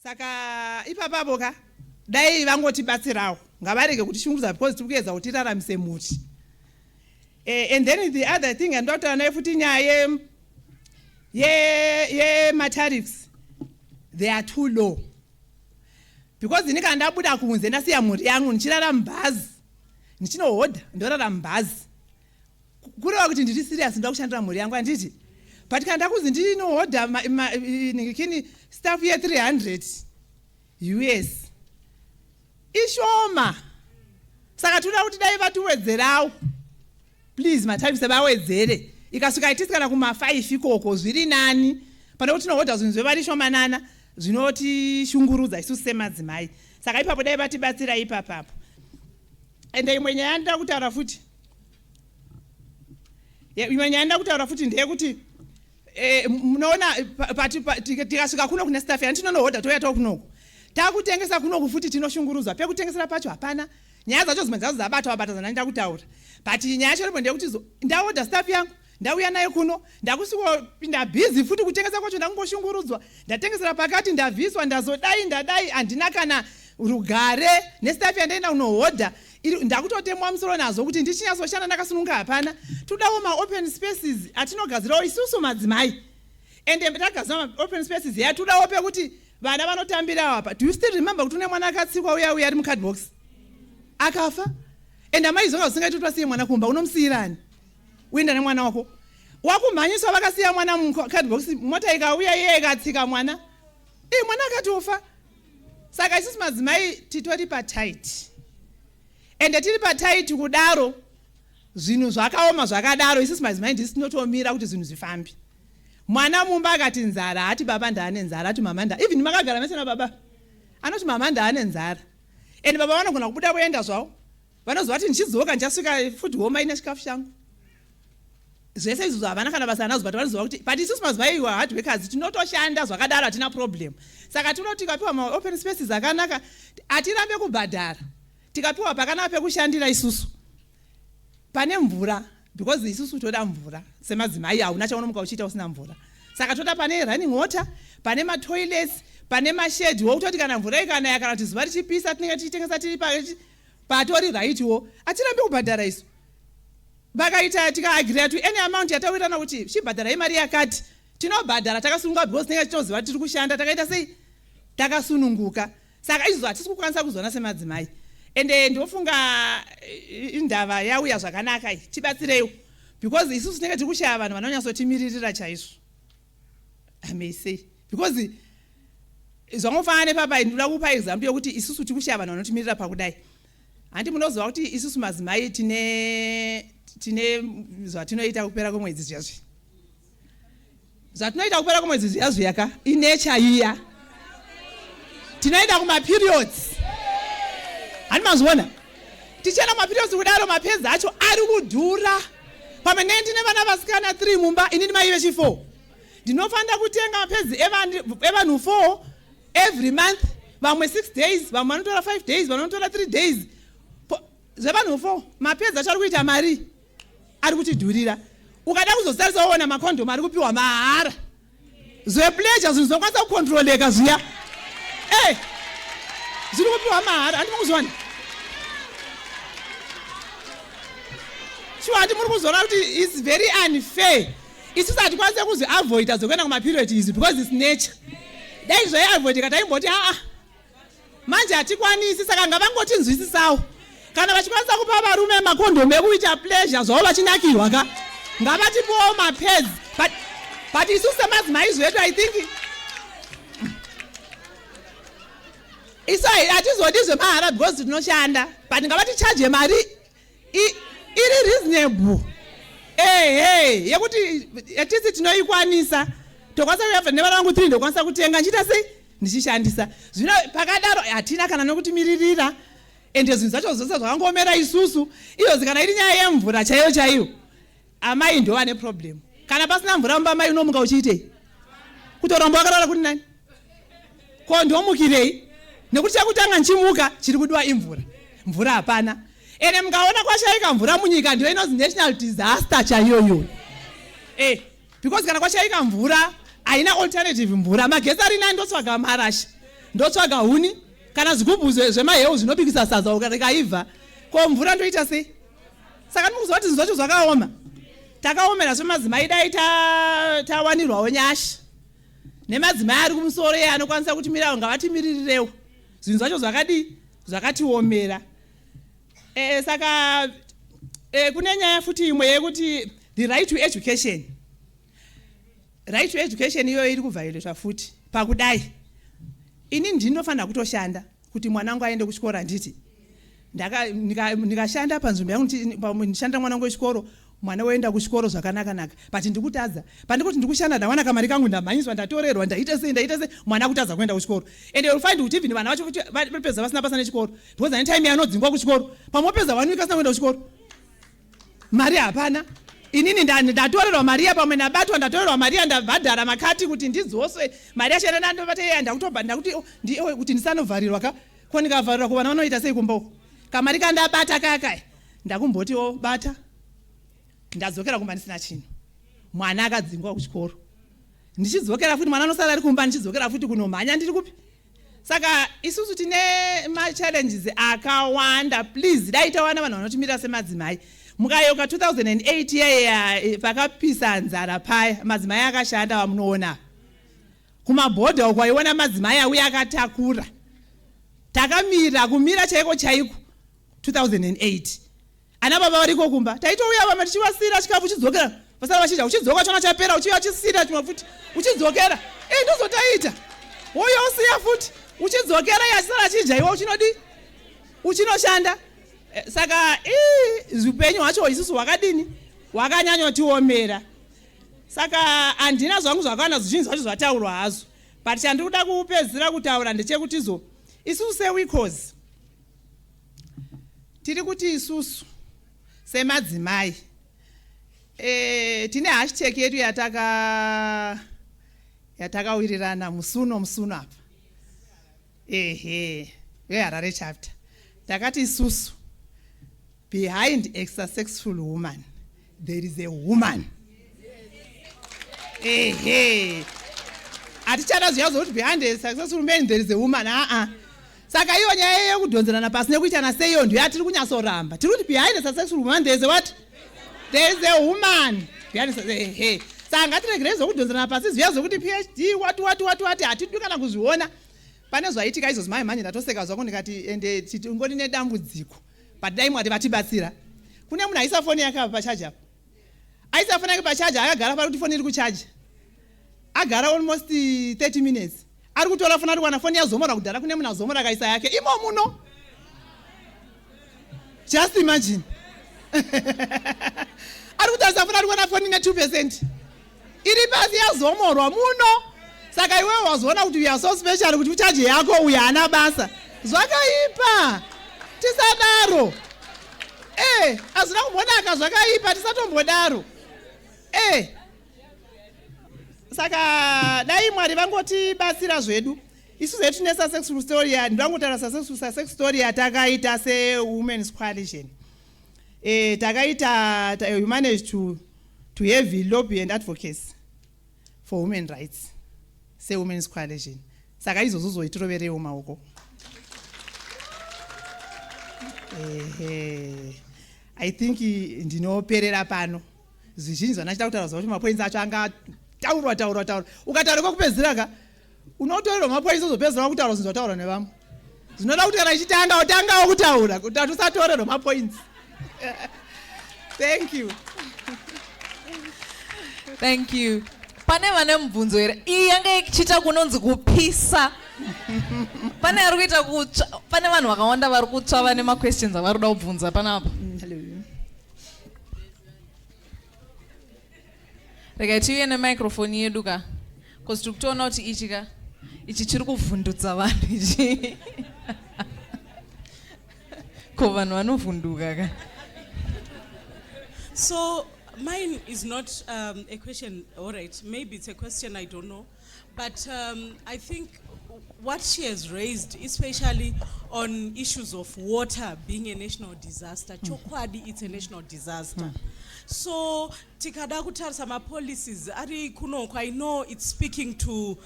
Saka ipapapo ka dai vangotibatsirawo ngavarege kutishungurudza because tikuyedza kuti tiraramise muti. And then the other thing andotaura nayo futi nyaya ye tariffs, they are too low. Because ndinenge ndabuda kunze ndasiya mhuri yangu ndichirara mubhazi ndichinohodha ndorara mubhazi kureva kuti ndiri serious ndoda kushandira mhuri yangu anditi, but kana ndakuzi ndinohodha kini staff ye 300 US ishoma. Saka toda kuti dai vatuwedzerawo please matariffs vawedzere, ikasvika itisi kana kuma5 ikoko zviri nani pane kuti tinohodha zvinhu zvevari shomanana zvinotishungurudza isusu semadzimai. Saka ipapo dai vatibatsira ipapapo. Ende imwe nyaya ndoda kutaura futi, ndeyekuti munoona tikasvika kuno kune staff yani tinonohodha touya tokunoko takutengesa kunoku futi tinoshungurudzwa, pekutengesera pacho hapana. Nyaya dzacho dzimwe dzazo dzabata dzandinoda kutaura, but nyaya yacho ndipo ndeyekuti ndahodha staff yangu ndauya nayo kuno ndakusvikopinda busy futi kutengesa kwacho ndakungoshungurudzwa, ndatengesera pakati ndabviswa ndazodai ndadai handina kana rugare nestaff yandaenda kunohodha ndakutotemwa musoro nazo kuti ndichinyazoshanda ndakasununga hapana. Todawo maopen spaces atinogadzirawo isusu madzimai, ende tagadzira maopen spaces ya todawo pekuti vana vanotambirawo apa. Do you still remember kuti une mwana akatsikwa uya ari mukadbox akafa, ende amaizonga usingaiti kuti wasiye mwana kumba unomusiyirani uenda nemwana wako wakumhanyiswa vakasiya mwana mukadbox, mota ikauya iye ikatsika mwana mwana akatofa. Saka isusu madzimai titori patight, ende tiri patight kudaro zvinhu zvakaoma zvakadaro isusu madzimai ndisi tinotomira kuti zvinhu zvifambi. Mwana mumba akati nzara hati baba ndaane nzara, ati mama nda even makagara mesena baba anoti mama ndaane nzara, ende baba vanogona kubuda voenda zvavo vanozwa kuti ndichidzoka ndichasvika food home ine chikafu changu. Zvese izvo havana kana basa nazo, but vanoziva kuti but isusu madzimai iwa hard workers tinotoshanda zvakadaro hatina problem. Saka tinoti tikapiwa maopen spaces akanaka hatirambe kubhadhara, tikapiwa pakanaka pekushandira isusu pane mvura, because isusu toda mvura semadzimai hauna chaunomuka uchiita usina mvura. Saka toda pane running water, pane matoilets, pane mashedhi wokutoti kana mvura ikanaya kana kuti zuva richipisa tinenge tichitengesa tiri patori rightwo hatirambe kubhadhara isu. Vakaita tikaagree to any amount yatawirirana kuti chibhadharai mari yakati tinobhadhara takasununguka because tinenge tinoziva tiri kushanda takaita sei takasununguka. Saka izvo hatisi kukwanisa kuzona semadzimai, ende ndofunga indava yauya zvakanaka tibatsireiwo because isusu tinenge tiri kushaya vanhu vanonyatsotimirira chaizvo. I may say because zvangofanana nepapa ndinoda kupa example yokuti isusu tiri kushaya vanhu vanotimirira pakudai. Handi munoziva kuti isusu madzimai tine zvatinoita kupera kwemwedzi zviyazvi, zvatinoita kupera kwemwedzi zviyazvi yaka inature iya tinoenda kumaperiods. Handi mazviona tichienda kumaperiods kudaro mapedzi acho ari kudhura. Pamwe ndine vana vasikana 3 mumba inini mai vechi 4 ndinofanira kutenga mapedzi evanhu 4 every month, vamwe 6 days, vamwe vanotora 5 days, vamwe vanotora 3 days. Zvevanhu 4 mapedzi acho ari kuita mari ari kutidhurira. Ukada kuzosarisa woona makondomu ari kupiwa mahara zvepleasure, zvinhu zvinokwanisa kukontroleka zviya zviri kupiwa mahara. Handima kuzviona shuwa hati muri kuzoona kuti it's very unfair. Isusu hatikwanise kuzviavoida zvokuenda kumaperiod izi because it's nature. Dai zvaiavoidika taimboti manje hatikwanisi, saka ngavangotinzwisisawo. Kana vachikwanisa kupa varume makondomu ekuita pleasure zvavo vachinakirwa ka ngavatipowo mapedzi, but isusu semadzimai zvedu I think isu hatizodi zvemahara because tinoshanda, but ngavatichaje mari iri reasonable yekuti atisi tinoikwanisa. Tokwanisa kuyabva nevana vangu 3 ndokwanisa kutenga nchiita sei ndichishandisa. Zvino pakadaro hatina kana nokutimiririra, ende zvinhu zvacho zvose zvakangomera isusu iyo kana iri nyaya yemvura chaiyo chaiyo amai ndo vane problem. Kana pasina mvura mumba mai unomuka uchiitei? Kutoramba wakarara kuti nani ko ndomukirei? Nekuti chakutanga nchimuka chiri kudiwa imvura, mvura hapana. Ene mukaona kwashaika mvura munyika ndio inonzi national disaster chaiyoyo. Because kana kwashaika mvura haina alternative mvura, magesi arina ndotsvaga marasha. ndotsvaga huni kana zvigubhu zvemahewu zvinobikisa sadza ukarikaibva ko mvura ndoita sei. Saka ndikuziva kuti zvinhu zvacho zvakaoma. Takaomera semadzimai dai tawanirwawo nyashi nemadzimai ari kumusoro iye anokwanisa kutimira ngavatimirirewo. Zvinhu zvacho zvakatiomera. Saka kune nyaya futi imwe yekuti the right to education. Right to education iyoyo iri kuvhayoleshwa futi. Pakudai ini ndinofanira kutoshanda kuti mwanangu aende kuchikora nditi ndikashanda panzvimbo yangu ndishanda mwanangu wechikoro mwana woenda kuchikoro zvakanaka but ndikutadza pandikuti ndikushanda ndawana kamari kangu ndamhanyiswa ndatorerwa ndaite sei mwana kutadza kuenda kuchikoro and you'll find kuti even vana vacho kuti vapedza vasina basa nechikoro because ane time yanodzingwa kuchikoro pamopedza wanika asina kuenda kuchikoro mari hapana. Inini ndatorerwa Maria pamwe nabatwa ndatorerwa Maria ndabhadhara makati kuti ndidzoswe mari yacho ndandobata ndakutobva ndakuti kuti ndisanovharirwa ko ndikavharirwa kuvana vanoita sei kumba kamari kandabata kaka ndakumbotiwo bata ndadzokera kumba ndisina chinhu mwana akadzingwa kuchikoro ndichidzokera futi mwana anosara ari kumba ndichidzokera futi kunomhanya ndiri kupi. Saka isusu tine machallenges akawanda. Please dai tawana vanhu vanotimira semadzimai. Mukayoka 2008 yeye pakapisa nzara paya madzimai akashanda vamunoona kumabhodha uko waiona madzimai auya akatakura takamira kumira chaiko 2008 ana baba variko kumba taitouya vama tichivasira chikafu chidzokera pasara vachidya uchidzoka chona chapera uchiva chisira chimwe futi uchidzokera ndozotaita woyo usiya futi uchidzokera yasara chidya iwe uchinodi uchinoshanda. Saka zvipenyu hwacho isusu hwakadini hwakanyanyotiomera. Saka handina zvangu zvakawanda zvizhinji zvacho zvataurwa hazvo but chandikuda kupedzisira kutaura ndechekuti isusu sewikos tiri kuti isusu semadzimai tine hashtag yedu yatakawirirana musuno apa weHarare chapter takati isusu behind a successful woman there is a woman. Atichada zviyazo kuti behind a successful man there is a woman. Saka iyo nyaya yekudhonzerana pasi nekuitana seiyo ndiyo atiri kunyatsoramba. Tiri kuti behind a successful woman there is a what? There is a woman. Saka ngatiregere zvokudhonzerana pasi zviya zvokuti PhD wati hatidi kana kuzviona. Pane zvaitika izvo zimai ndatoseka zvako ndikati ende ngoni nedambudziko. But dai Mwari vatibatsira. Kune munhu aisa foni yake apa pachaji apa. Aisa foni yake pachaji akagara pari kuti foni iri kuchaji. Agara almost 30 minutes. Ari kutora foni ari kuwana foni yazomora kudhara kune munhu azomora akaisa yake. Imo muno. Just imagine. Ari kutarisa foni ari kuwana foni ne2%. Iri pasi yazomorwa muno. Saka iwe wazoona kuti you are so special kuti uchaji yako uya ana basa. Zvakaipa. Tisadaro. Azvina kumbonaka zvakaipa tisatombodaro. Saka dai Mwari vangotibatsira zvedu. Isu zetu tine successful story ndangotaura successful story yatakaita se-Women's Coalition. We managed to have lobby and advocacy for women rights. Se-Women's Coalition. Saka izvozvo zoitiroverewo maoko. I think ndinoperera pano. Zvizhinji zvanachita kutaura zvakuti mapoints acho angataurwa. Ukataura kwakupedzisira ka unotorerwa mapoints ozopedzisira kutaura zvinzotaurwa nevamwe. Zvinoda kuti kana ichitanga utangawo kutaura kuti atusatorerwa mapoints. Thank you. Thank you. Pane vane mubvunzo here iyi yanga ichiita kunonzi kupisa. Pane ari kuita kutsva. Pane vanhu vakawanda vari kutsva vane ma-questions avari kuda kubvunza panapa. Regai tiuye nemicrophone yedu ka. Because tiri kutoona kuti ichi chiri kuvhundutsa vanhu ichi. Ko vanhu vanovhunduka ka. So Mine is not a question, all right, maybe it's a question, I don't know. But I think what she has raised, especially on issues of water being a national disaster, chokwadi, it's a national disaster. So tikada kutarisa policies ari kunoko, I know it's speaking to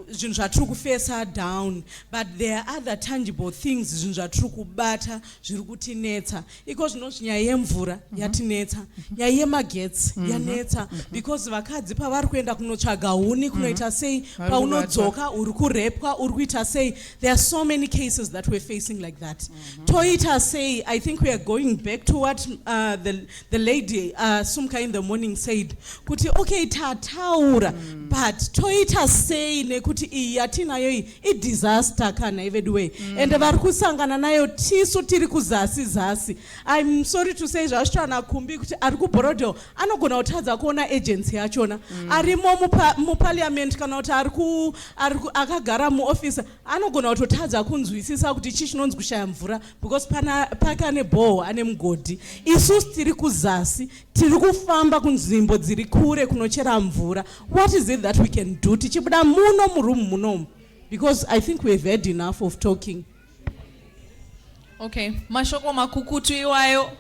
zvinhu zvatiri kufesa down, but there are other tangible things zvinhu zvatiri kubata zviri kutinetsa. Iko zvinozvi nyaya yemvura yatinetsa, nyaya yemagetsi yanetsa, because vakadzi pavari kuenda kunotsvaga huni kunoita sei, paunodzoka uri kurepwa uri kuita sei. There are so many cases that we're facing like that. Toita sei, I think we are going back to what the lady Sumka in the morning said, kuti okay tataura, but toita sei nekuti iyi yatinayo iyi disaster kana evedwe, and vari kusangana nayo tisu tiri kuzasi zasi. I'm sorry to say zvasvitana kumbi kuti ari kuBorodeo anogona kutadza kuona agency yachona, arimo muparliament kana kuti akagara muoffice anogona kutotadza kunzwisisa kuti chii chinonzi kushaya mvura, because pakane bhoho ane mugodhi. Isusu tiri kuzasi tiri kufamba kunzvimbo dziri kure kunochera mvura. What is it that we can do tichibuda muno murumu munomu? Because I think we've had enough of talking. Okay, mashoko makukutu iwayo.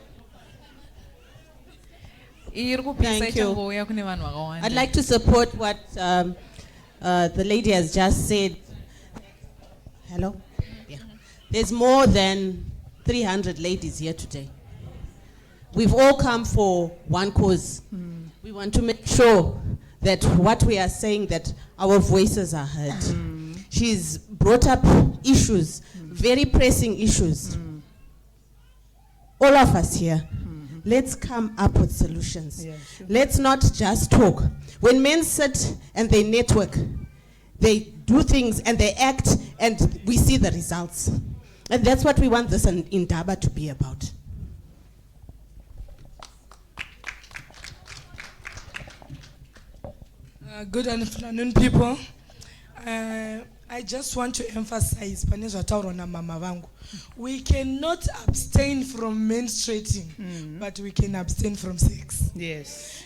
Thank you. I'd like to support what the lady has just said. Hello? Yeah. There's more than 300 ladies here today. We've all come for one cause. We want to make sure that what we are saying, that our voices are heard. She's brought up issues, very pressing issues. All of us here, let's come up with solutions. Yeah, sure. Let's not just talk. When men sit and they network, they do things and they act, and we see the results. And that's what we want this in Daba to be about. Good afternoon, people. I just want to emphasize, Mama Vangu, we cannot abstain from menstruating, but we can abstain from sex. Yes.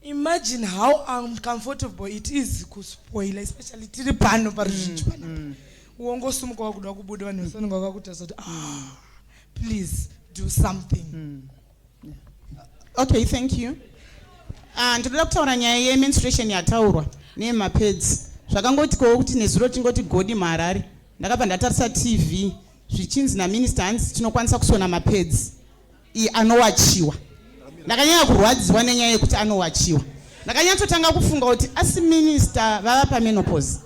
Imagine how uncomfortable it is to spoil, especially tiri pano paruzhinji panapa. Uongosumuka wakuda kubuda vanhu vasonga vakakutaza kuti please do something. Okay, thank you. Ndinoda kutaura nyaya yemenstruation yataurwa nemapads. Zvakangotikowo kuti nezuro tingoti godi marari. Ndakabva ndatarisa TV zvichinzi naminister hanzi tinokwanisa kusona mapads anowachiwa. Ndakanyanya kurwadziwa nenyaya yekuti anowachiwa. Ndakanyatotanga kufunga kuti asi minister vava pamenopause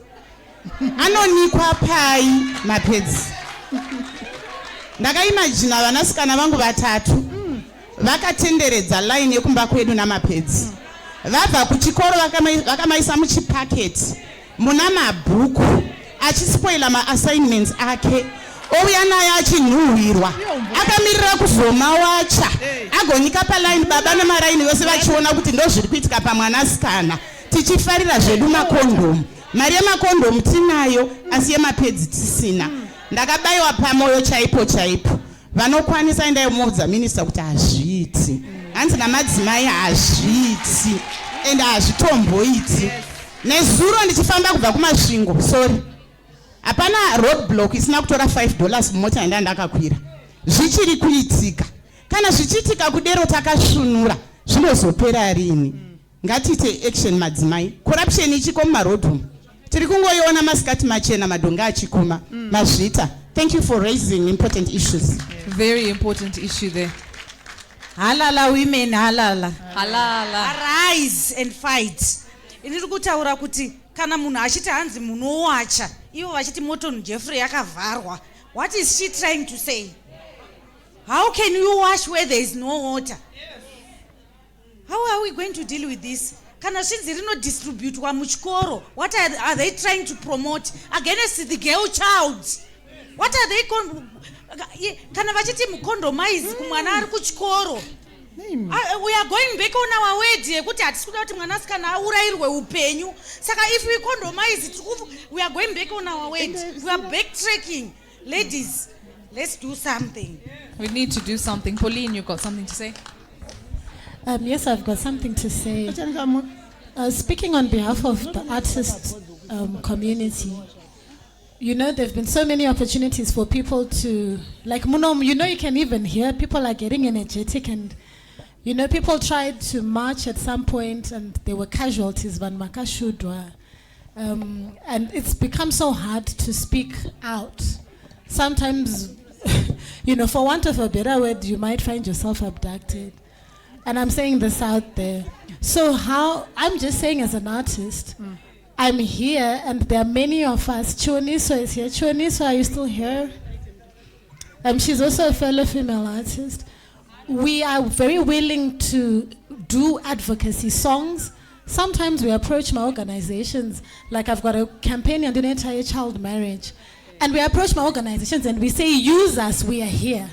anonikwa pai mapads. Ndakaimagina vanasikana vangu vatatu vakatenderedza line yekumba kwedu namapads. Vabva kuchikoro vakamaisa muchipaketi muna mabhuku achispoila maassignments ake. Ouya naye achinhuhwirwa akamirira kuzomawacha agonika paline, baba namaraini vose vachiona kuti ndo zviri kuitika pamwanasikana. Tichifarira zvedu makondomu. Mari yemakondomu tinayo asi yemapads tisina. Ndakabayiwa pamoyo chaipo chaipo. Vanokwanisa endai muudza minister kuti hazviiti. Hanzi namadzimai hazviiti ende hazvitomboiti. Nezuro ndichifamba kubva kumasvingo, sorry, hapana roadblock isina kutora $5 mumota yanda ndakakwira. Zvichiri kuitika. Kana zvichiitika kudero takasvinura zvinozopera rini? Ngatiite action madzimai. Corruption ichiko mumarodhroom. Tiri kungoiona masikati machena madhonga achikuma mazvita. Thank you for raising important issues. Very important issue there. Halala women, halala. Halala. Arise and fight. Iniri kutaura kuti kana munhu achiti hanzi munowacha, ivo vachiti Morton Jeffrey yakavharwa. What is she trying to say? How can you wash where there is no water? How are we going to deal with this? Kana zvinzi rinodistributwa muchikoro. What are they trying to promote against the girl child? What are they kana vachiti mucondomize kumwana ari kuchikoro? We are going back on our way yekuti hatisi kuda kuti mwanasikana aurayirwe upenyu. Saka if we condomize we are going back on our way. We are backtracking. Ladies, let's do something. We need to do something. Pauline, you got something to say? Yes, I've got something to say. Speaking on behalf of the artist community, you know, there have been so many opportunities for people to, like Munom, you know, you can even hear people are getting energetic, and, you know, people tried to march at some point and there were casualties, and it's become so hard to speak out. Sometimes, you know, for want of a better word, you might find yourself abducted. And I'm saying this out there. So I'm just saying as an artist, I'm here and there are many of us. Choniso is here. Choniso, are you still here? She's also a fellow female artist. We are very willing to do advocacy songs. Sometimes we approach my organizations, like I've got a campaign on the entire child marriage. And we approach my organizations and we say, use us, we are here.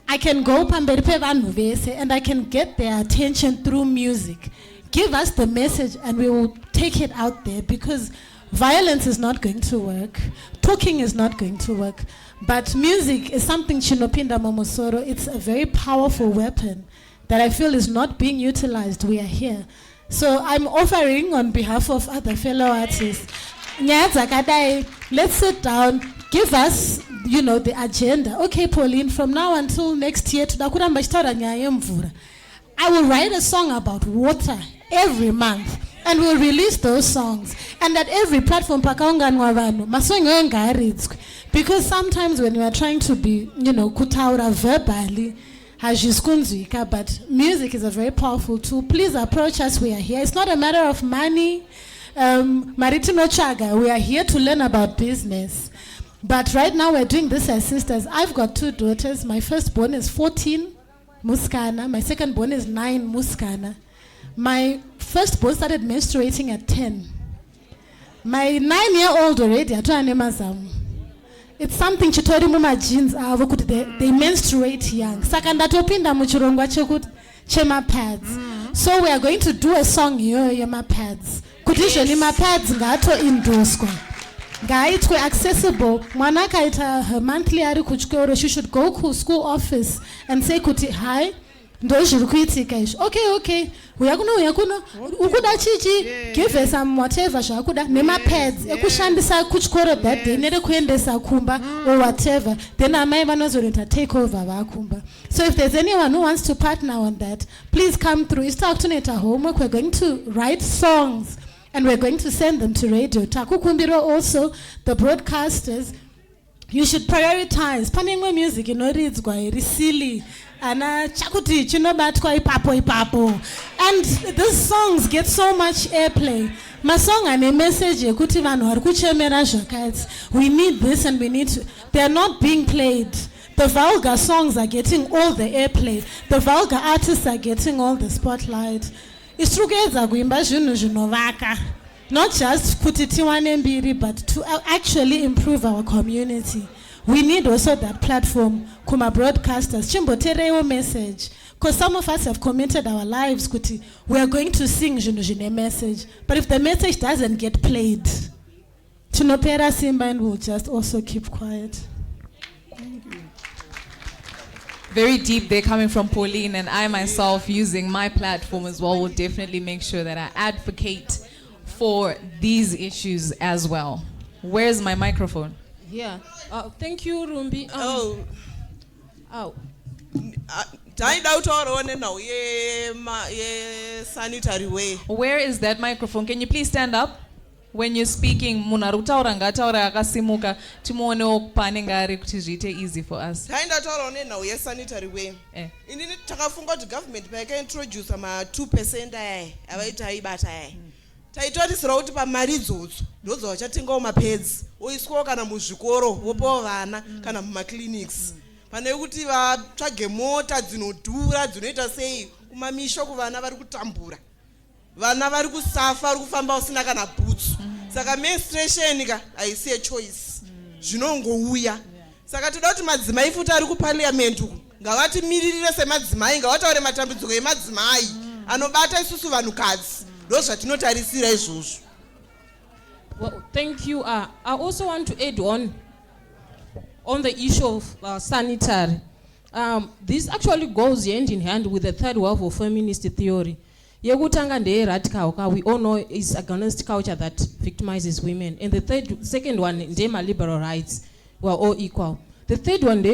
I can go and I can get their attention through music. Give us the message and we will take it out there, because violence is not going to work. Talking is not going to work. But music is something Chinopinda Momosoro. It's a very powerful weapon that I feel is not being utilized. We are here. So I'm offering on behalf of other fellow artists, let's sit down, give us, you know, the agenda. Okay, Pauline, from now until next year, I will write a song about water every month, and we'll release those songs. And at every platform, because sometimes when you are trying to be, you know, kutaura verbally, but music is a very powerful tool. Please approach us, we are here. It's not a matter of money. Maritimo Chaga, we are here to learn about business. But right now we're doing this as sisters. I've got 2 daughters. My firstborn is 14, Muskana. My secondborn is 9, Muskana. My firstborn started menstruating at 10. My 9-year-old already, it's something chitori muma jeans they menstruate young. Sakandatopinda muchirongwa chema pads. So we are going to do a song here, yema pads. Kutishoni ma pads ngato indoswa. Gaitwe accessible. Mwanaka ita her monthly ari kuchikoro. She should go to school office and say kuti hi. Okay. Uyakuno. Ukuda chichi. Give her some whatever. Shakuda. Nema pads. Ekushandisa kuchikoro that day. Nere kuendesa kumba or whatever. Then I might take over wakumba. So if there's anyone who wants to partner on that, please come through. It's talk to Neta homework. We're going to write songs and we're going to send them to radio. Takukumbiro also, the broadcasters, you should prioritize. Paningwe music, you know, it's quite silly. Ana chakuti chinobatwa ipapo. And these songs get so much airplay. My song and a message kuti vanhu vari kuchemera zvakati. We need this and we need to. They are not being played. The vulgar songs are getting all the airplay. The vulgar artists are getting all the spotlight. It's together kuimba zvinhu zvinovaka. Not just kuti tiwane mbiri, but to actually improve our community. We need also that platform, kuma broadcasters, chimboterewo message. Because some of us have committed our lives, kuti, we are going to sing June message. But if the message doesn't get played, Chinopera Simba and will just also keep quiet. Thank you. Very deep there coming from Pauline, and I myself using my platform as well will definitely make sure that I advocate for these issues as well. Where's my microphone? Yeah. Thank you, Rumbi. Sanitary way. Where is that microphone? Can you please stand up? When you're speaking, munarutaura ngataura akasimuka timuone okupane ngari kuti zviite easy for us. Taindataura now yes sanitary way. Inini takafunga kuti government paika introduce ma 2% aya avaita aibata aya. Taitorisira kuti pamari idzodzo ndodzo vachatengawo mapads oiswawo kana muzvikoro vopawo vana kana mumaclinics. Pane kuti vatsvage mota dzinodhura dzinoita sei kumamisha kuvana vari kutambura. Vana vari kusafa vari kufamba usina kana boots. Saka menstruation ka haisi a choice. Zvinongouya. Saka toda kuti madzimai futi ari kuparliament ngavati miririre semadzimai ngavataure matambudziko emadzimai anobata isusu vanhukadzi. Those are not issues. Well, thank you. I also want to add on the issue of sanitary. This actually goes hand in hand with the third wave of feminist theory. Yekutanga ndeye radical, we all know is against culture that victimizes women. And the second one, ndema liberal rights, we're all equal. The third one,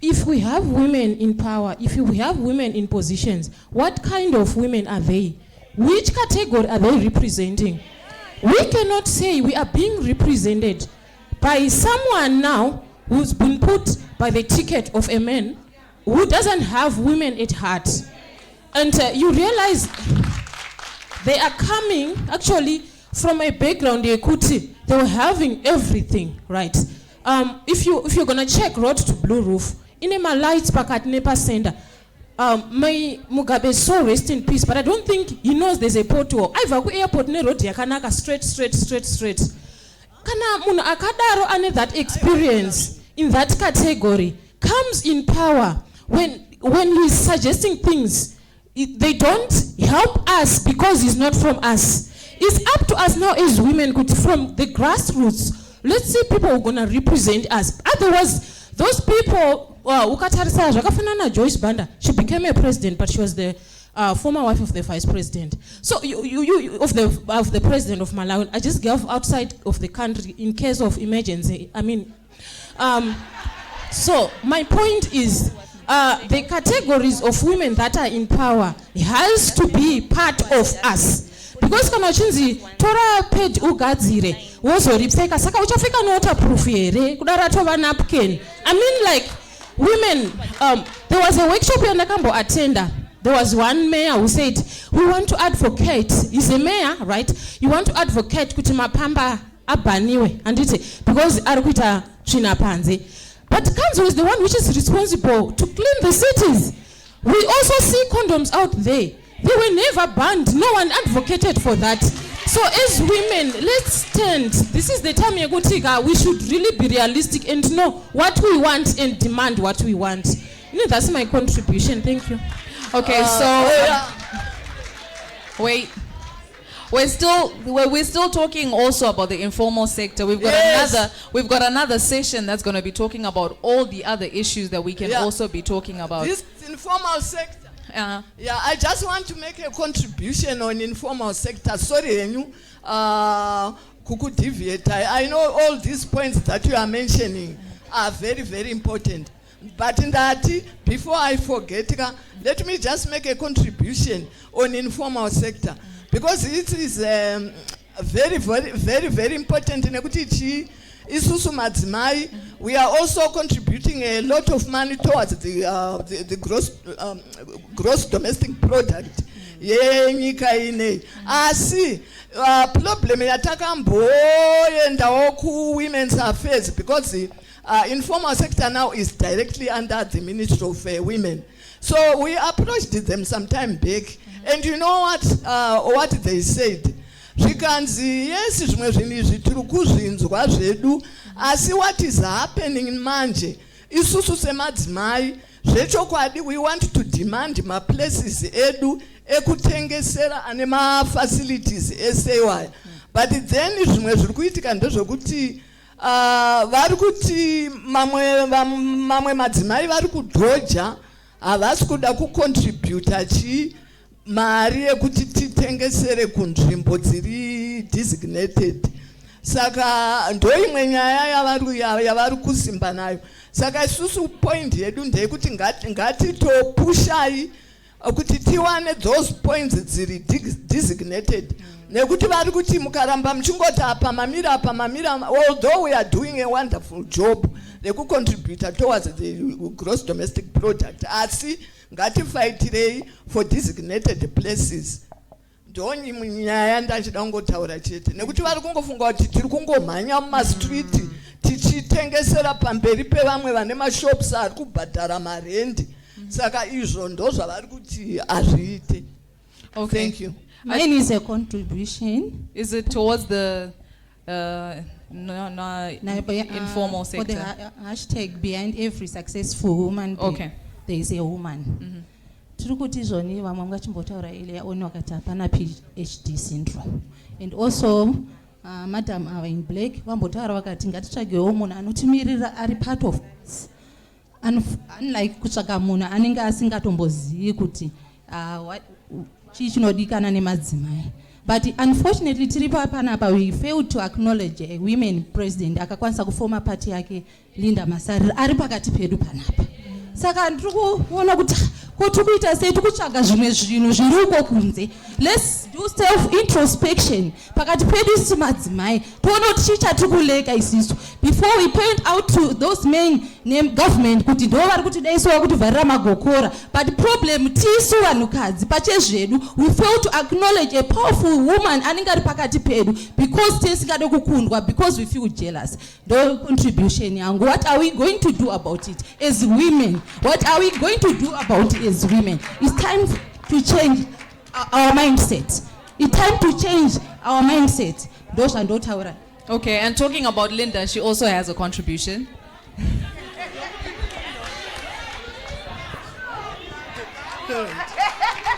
if we have women in power, if we have women in positions, what kind of women are they? Which category are they representing? We cannot say we are being represented by someone now who's been put by the ticket of a man who doesn't have women at heart. And you realize they are coming actually from a background, they were having everything, right? If you're gonna check Road to Blue Roof, in a lights back at Nepa Center, my Mugabe is so rest in peace, but I don't think he knows there's a pothole. I've airport ne road yakanaka straight. Kana muna akadaro ane that experience in that category comes in power when he's suggesting things. They don't help us because he's not from us. It's up to us now as women, from the grassroots. Let's see people who are going to represent us. Otherwise, those people, Joyce Banda, she became a president, but she was the former wife of the vice president. So you of the president of Malawi, I just gave outside of the country in case of emergency. I mean, so my point is, the categories of women that are in power has to be part of us. Because kana chinzi tora page ugadzire wozoripseka saka uchafika nowaterproof here kudara tova napkin. I mean, like, women, there was a workshop yandakambo attenda. There was one mayor who said, we want to advocate. He's a mayor, right? You want to advocate kuti mapamba abaniwe anditi because arikuita china panze. But council is the one which is responsible to clean the cities. We also see condoms out there. They were never banned. No one advocated for that. So as women, let's stand. This is the time we should really be realistic and know what we want and demand what we want. That's my contribution. Thank you. Okay, wait. We're still talking also about the informal sector. We've got another session that's going to be talking about all the other issues that we can also be talking about. This informal sector. Yeah, I just want to make a contribution on informal sector. Sorry, Kuku deviate. I know all these points that you are mentioning are very, very important. But in that, before I forget, let me just make a contribution on informal sector. Because it is very, very, very, very important. We are also contributing a lot of money towards the gross domestic product. Problem women's affairs because the informal sector now is directly under the Ministry of Women. So we approached them some time back, and you know what they said. Yes, what is happening in Manje? We want to demand my places edu ekutengesera ane ma facilities esewa. But then vari kuti mamwe madzimai vari kudhoja havasi kuda kucontributa mari yekuti titengesere kunzvimbo dziri designated. Saka ndoimwe nyaya yavari kusimba nayo. Saka isusu point yedu ndeyekuti ngatitopushai kuti tiwane those points dziri designated. Nekuti vari kuti mukaramba muchingoti apa mamira, although we are doing a wonderful job contributor towards the gross domestic product, asi ngatifaitirei for designated places. Ndoni munyaya ndachida kungotaura chete nekuti vari kungofunga kuti tiri kungomhanya mumastreet tichitengesera pamberi pevamwe vane mashops ari kubhadhara marendi. Saka izvo ndo zvavari kuti azviite. Okay. Thank you. Mine is a contribution. Is it towards the informal sector? For the hashtag behind every successful woman, okay, there is a woman. Tiri zvoni vamwe vachimbotaura ile yaona wakati hapana PhD syndrome. And also Madam in Black vambotaura vakati ngatitsvagewo munhu anotimirira ari part of this. unlike kutsvaka munhu anenge asingatombozivi kuti chii chinodikana nemadzimai. But unfortunately tiri panapa we failed to acknowledge a women president akakwanisa kufoma party yake Linda Masarira ari pakati pedu panapa. Saka ndiri kuona kuti kuti kuita sei tikutsvaga zvimwe zvinhu zviri uko kunze. Let's do self introspection pakati pedu isi madzimai toona kuti chii chatiri kuleka isisu before we point out to those men name government kuti ndo vari kutidaisiwa kuti vharira magokora, but problem tisu vanhukadzi pachezvedu we fail to acknowledge a powerful woman anenge ari pakati pedu because tisingade kukundwa because we feel jealous. Ndo contribution yangu. What are we going to do about it as women? What are we going to do about it as women? It's time to change our mindset. It's time to change our mindset. Okay, and talking about Linda, she also has a contribution.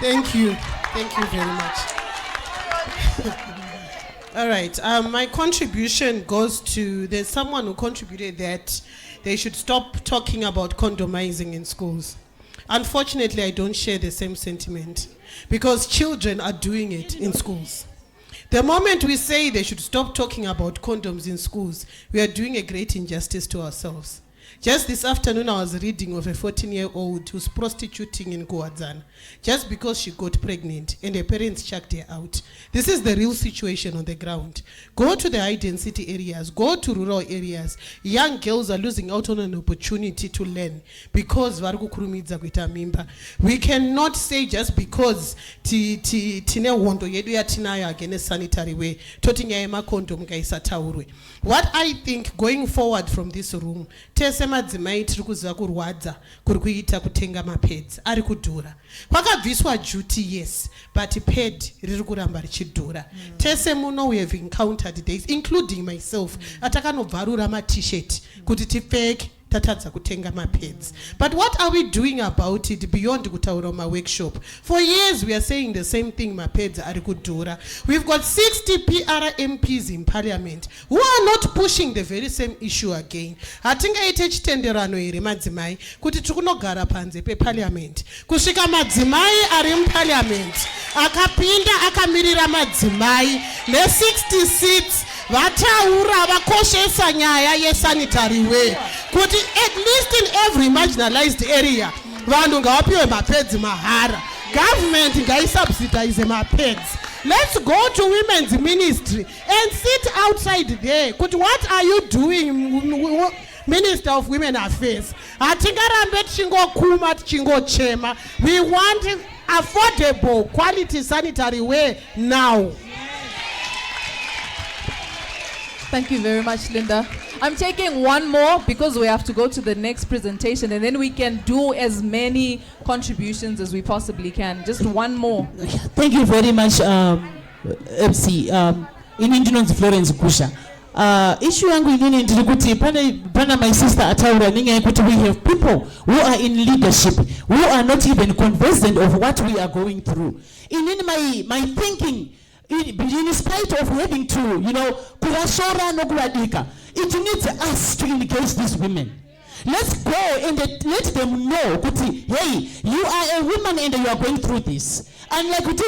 Thank you very much. All right, my contribution goes to, there's someone who contributed that they should stop talking about condomizing in schools. Unfortunately, I don't share the same sentiment because children are doing it in schools. The moment we say they should stop talking about condoms in schools, we are doing a great injustice to ourselves. Just this afternoon, I was reading of a 14-year-old who's prostituting in Guadzana just because she got pregnant and her parents chucked her out. This is the real situation on the ground. Go to the high-density areas, go to rural areas. Young girls are losing out on an opportunity to learn because varikukurumidza kuita mimba. We cannot say just because tine hondo yedu yatinayo against sanitary way, toti nyaya yemacondom ngaisataurwe. What I think going forward from this room, tese madzimai tiri kuziva kurwadza kuri kuita kutenga mapads ari kudhura. Kwakabviswa duty yes, but pad riri kuramba richidhura. Tese muno we have encountered days, including myself, atakanobvarura ma-t-shirt kuti tipfeke tatadza kutenga mapads. But what are we doing about it beyond kutaura ma-workshop? For years we are saying the same thing, mapads ari kudhura. We've got 60 PR MPs in parliament who are not pushing the very same issue again. Hatingaite chitenderano here madzimai kuti tikunogara panze pe-parliament. Kusvika madzimai ari mu-parliament akapinda akamirira madzimai ne-60 seats vataura vakoshesa nyaya yesanitary way kuti at least in every marginalized area vanhu ngavapiwe mapads mahara. Government ngaisubsidize mapads. Let's go to women's ministry and sit outside there. Kuti what are you doing, Minister of Women Affairs? Hatingarambe tichingokuma tichingochema. We want affordable quality sanitary way now. Thank you very much, Linda. I'm taking one more because we have to go to the next presentation and then we can do as many contributions as we possibly can. Just one more. Thank you very much, MC. In Indian Florence Kusha. Issue yangu ingine ndiri kuti pana my sister ataura ninga kuti we have people who are in leadership who are not even conversant of what we are going through. In my thinking, in spite of having to, kurashora no kuradika, it needs us to engage these women. Let's go and let them know, hey, you are a woman and you are going through this. And like let's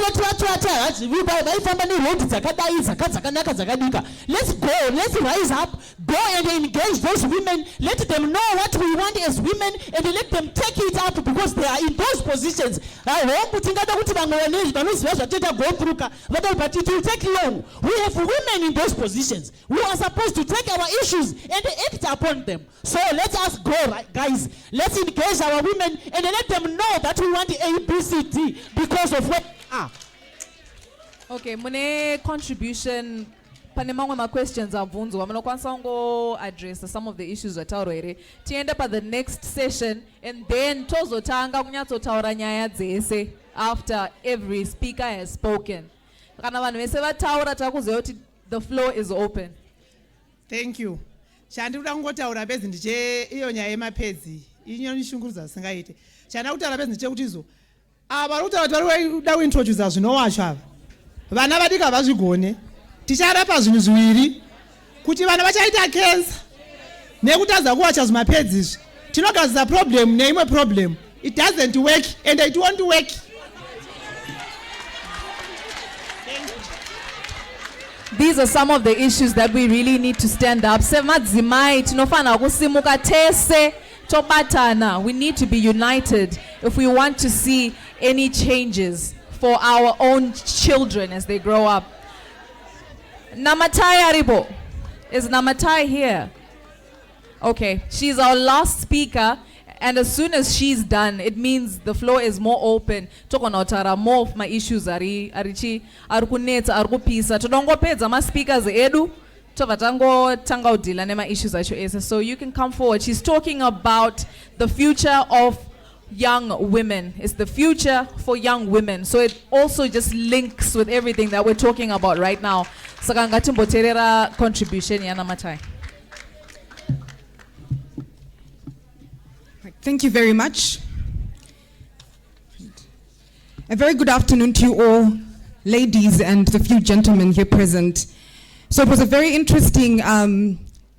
go, let's rise up, go and engage those women, let them know what we want as women, and let them take it up because they are in those positions. But it will take long. We have women in those positions who are supposed to take our issues and act upon them. So let us go, guys. Let's engage our women and let them know that we want ABCD because of what. Okay, mune contribution. Panemangwe ma questions avunzwa. Munokwanisa ngo address some of the issues watauro here. Tienda pa the next session and then tozotanga kunyatsotaura nyaya dzese after every speaker has spoken. Kana vanhu vese vataura takuziva kuti the floor is open. Thank you. Chandikuda kungotaura bedzi ndiche iyo nyaya yemapads inonishungurudza singaite. Chanda kutaura bedzi ndiche kuti izo ava kutaura kuti vari kuda kuintroduce zvinowacho ava. Vana vadika vazvigone. Ticharapa zvinhu zviviri kuti vana vachaita cancer nekutadza kuwacha zvimapads izvi. Tinogaza problem, name a problem. It doesn't work and it won't work. These are some of the issues that we really need to stand up. We need to be united if we want to see any changes for our own children as they grow up. Namatai Aribo. Is Namatai here? Okay, she's our last speaker. And as soon as she's done, it means the floor is more open. Tokonotara more of my issues arichi arukuneta arukupisa. Todongopedza ma speakers edu. Tovatango tanga udila nema issues acho esa. So you can come forward. She's talking about the future of young women. It's the future for young women. So it also just links with everything that we're talking about right now. Sakangati mboterera contribution yana Matai. Thank you very much. A very good afternoon to you all, ladies and the few gentlemen here present. So it was a very interesting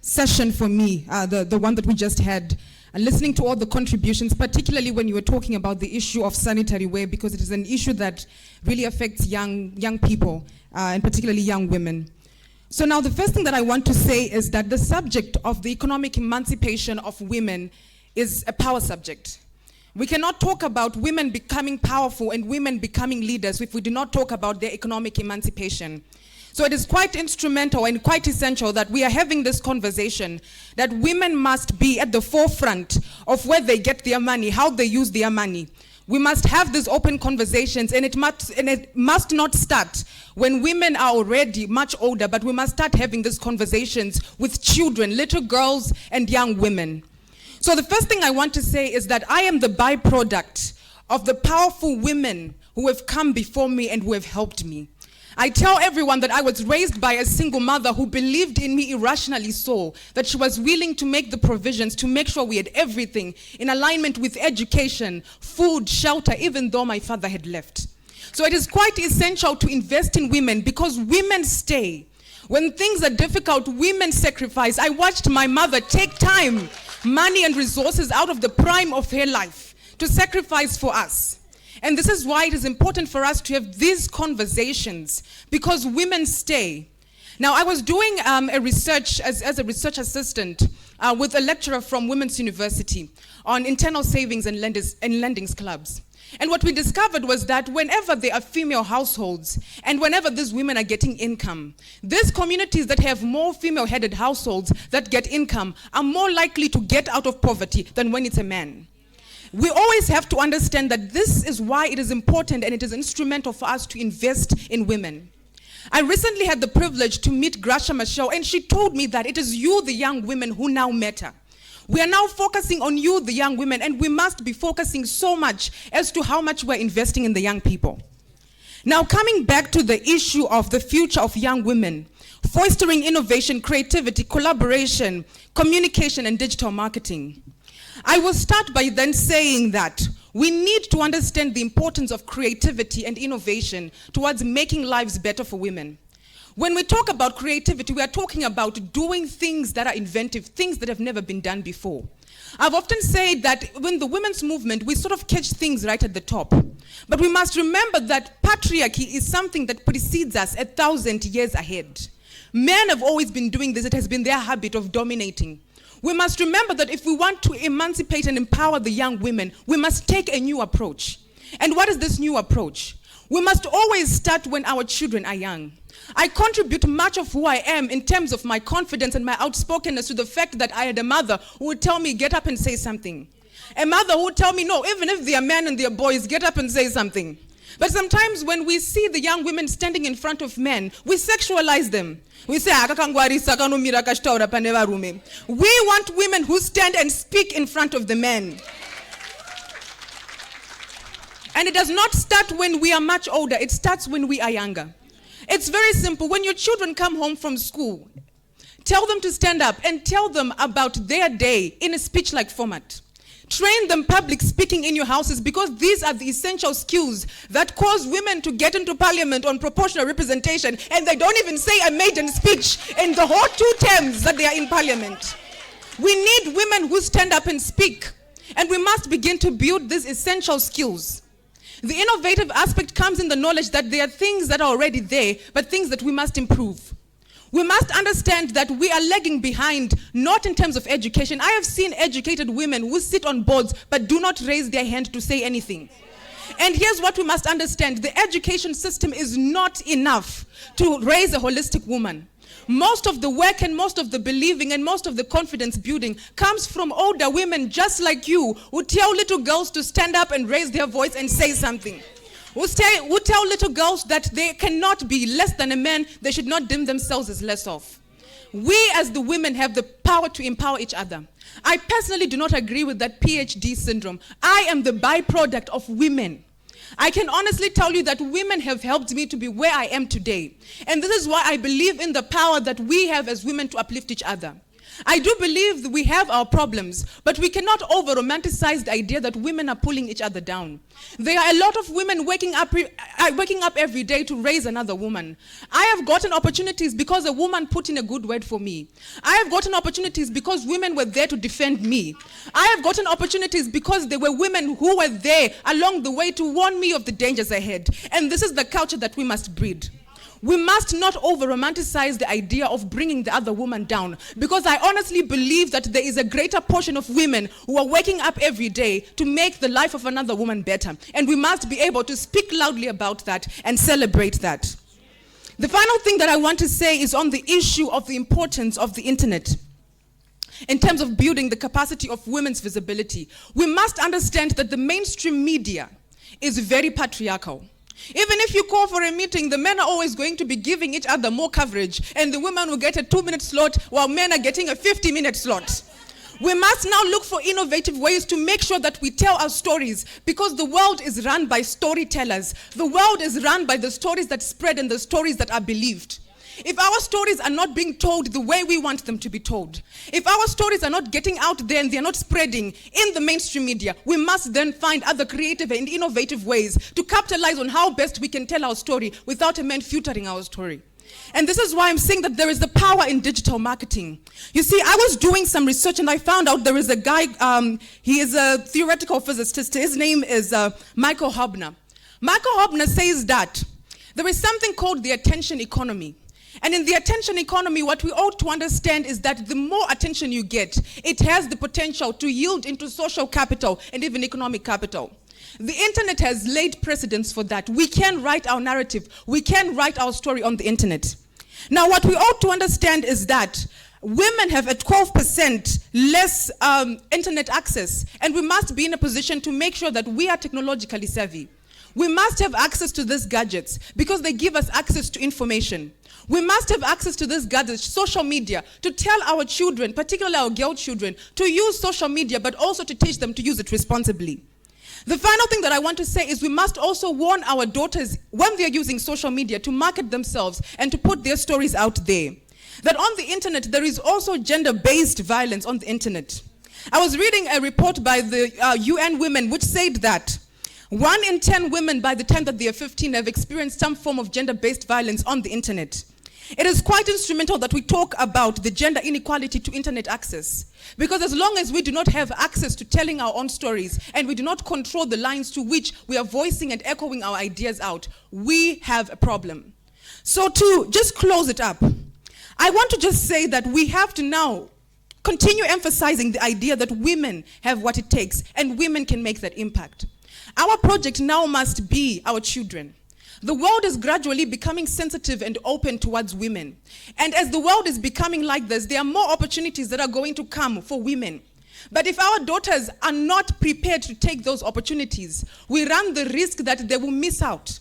session for me, the one that we just had, and listening to all the contributions, particularly when you were talking about the issue of sanitary wear, because it is an issue that really affects young people, and particularly young women. So now the first thing that I want to say is that the subject of the economic emancipation of women is a power subject. We cannot talk about women becoming powerful and women becoming leaders if we do not talk about their economic emancipation. So it is quite instrumental and quite essential that we are having this conversation, that women must be at the forefront of where they get their money, how they use their money. We must have these open conversations, and it must not start when women are already much older, but we must start having these conversations with children, little girls and young women. So the first thing I want to say is that I am the byproduct of the powerful women who have come before me and who have helped me. I tell everyone that I was raised by a single mother who believed in me irrationally so that she was willing to make the provisions to make sure we had everything in alignment with education, food, shelter, even though my father had left. So it is quite essential to invest in women because women stay. When things are difficult, women sacrifice. I watched my mother take time, money and resources out of the prime of her life to sacrifice for us. And this is why it is important for us to have these conversations, because women stay. Now, I was doing a research as a research assistant with a lecturer from Women's University on internal savings and lendings clubs. And what we discovered was that whenever there are female households and whenever these women are getting income, these communities that have more female-headed households that get income are more likely to get out of poverty than when it's a man. We always have to understand that this is why it is important and it is instrumental for us to invest in women. I recently had the privilege to meet Gracia Michelle, and she told me that it is you, the young women, who now matter. We are now focusing on you, the young women, and we must be focusing so much as to how much we're investing in the young people. Now, coming back to the issue of the future of young women, fostering innovation, creativity, collaboration, communication, and digital marketing. I will start by then saying that we need to understand the importance of creativity and innovation towards making lives better for women. When we talk about creativity, we are talking about doing things that are inventive, things that have never been done before. I've often said that when the women's movement, we sort of catch things right at the top. But we must remember that patriarchy is something that precedes us 1,000 years ahead. Men have always been doing this. It has been their habit of dominating. We must remember that if we want to emancipate and empower the young women, we must take a new approach. And what is this new approach? We must always start when our children are young. I contribute much of who I am in terms of my confidence and my outspokenness to the fact that I had a mother who would tell me, get up and say something. A mother who would tell me, no, even if they are men and they are boys, get up and say something. But sometimes when we see the young women standing in front of men, we sexualize them. We say, we want women who stand and speak in front of the men. And it does not start when we are much older, it starts when we are younger. It's very simple. When your children come home from school, tell them to stand up and tell them about their day in a speech-like format. Train them public speaking in your houses, because these are the essential skills that cause women to get into parliament on proportional representation, and they don't even say a maiden speech in the whole 2 terms that they are in parliament. We need women who stand up and speak. And we must begin to build these essential skills. The innovative aspect comes in the knowledge that there are things that are already there, but things that we must improve. We must understand that we are lagging behind, not in terms of education. I have seen educated women who sit on boards but do not raise their hand to say anything. And here's what we must understand. The education system is not enough to raise a holistic woman. Most of the work and most of the believing and most of the confidence building comes from older women just like you who tell little girls to stand up and raise their voice and say something. Who tell little girls that they cannot be less than a man, they should not deem themselves as less of. We as the women have the power to empower each other. I personally do not agree with that PhD syndrome. I am the byproduct of women. I can honestly tell you that women have helped me to be where I am today. And this is why I believe in the power that we have as women to uplift each other. I do believe that we have our problems, but we cannot over-romanticize the idea that women are pulling each other down. There are a lot of women waking up every day to raise another woman. I have gotten opportunities because a woman put in a good word for me. I have gotten opportunities because women were there to defend me. I have gotten opportunities because there were women who were there along the way to warn me of the dangers ahead. And this is the culture that we must breed. We must not over-romanticize the idea of bringing the other woman down, because I honestly believe that there is a greater portion of women who are waking up every day to make the life of another woman better. And we must be able to speak loudly about that and celebrate that. The final thing that I want to say is on the issue of the importance of the internet. In terms of building the capacity of women's visibility, we must understand that the mainstream media is very patriarchal. Even if you call for a meeting, the men are always going to be giving each other more coverage, and the women will get a 2-minute slot while men are getting a 50-minute slot. We must now look for innovative ways to make sure that we tell our stories, because the world is run by storytellers. The world is run by the stories that spread and the stories that are believed. If our stories are not being told the way we want them to be told, if our stories are not getting out there and they're not spreading in the mainstream media, we must then find other creative and innovative ways to capitalize on how best we can tell our story without a man filtering our story. And this is why I'm saying that there is the power in digital marketing. You see, I was doing some research and I found out there is a guy, he is a theoretical physicist. His name is Michael Hobner. Michael Hobner says that there is something called the attention economy. And in the attention economy, what we ought to understand is that the more attention you get, it has the potential to yield into social capital and even economic capital. The internet has laid precedents for that. We can write our narrative. We can write our story on the internet. Now, what we ought to understand is that women have a 12% less internet access, and we must be in a position to make sure that we are technologically savvy. We must have access to these gadgets because they give us access to information. We must have access to this gadgets, social media, to tell our children, particularly our girl children, to use social media, but also to teach them to use it responsibly. The final thing that I want to say is we must also warn our daughters when they're using social media to market themselves and to put their stories out there. That on the internet, there is also gender-based violence on the internet. I was reading a report by the UN Women which said that 1 in 10 women by the time that they are 15 have experienced some form of gender-based violence on the internet. It is quite instrumental that we talk about the gender inequality to internet access. Because as long as we do not have access to telling our own stories and we do not control the lines to which we are voicing and echoing our ideas out, we have a problem. So to just close it up, I want to just say that we have to now continue emphasizing the idea that women have what it takes and women can make that impact. Our project now must be our children. The world is gradually becoming sensitive and open towards women. And as the world is becoming like this, there are more opportunities that are going to come for women. But if our daughters are not prepared to take those opportunities, we run the risk that they will miss out.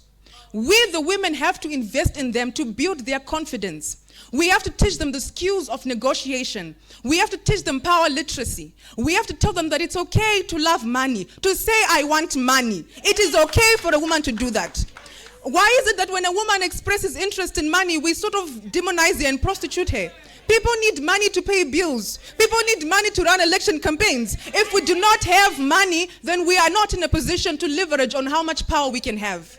We, the women, have to invest in them to build their confidence. We have to teach them the skills of negotiation. We have to teach them power literacy. We have to tell them that it's okay to love money, to say, I want money. It is okay for a woman to do that. Why is it that when a woman expresses interest in money, we sort of demonize her and prostitute her? People need money to pay bills. People need money to run election campaigns. If we do not have money, then we are not in a position to leverage on how much power we can have.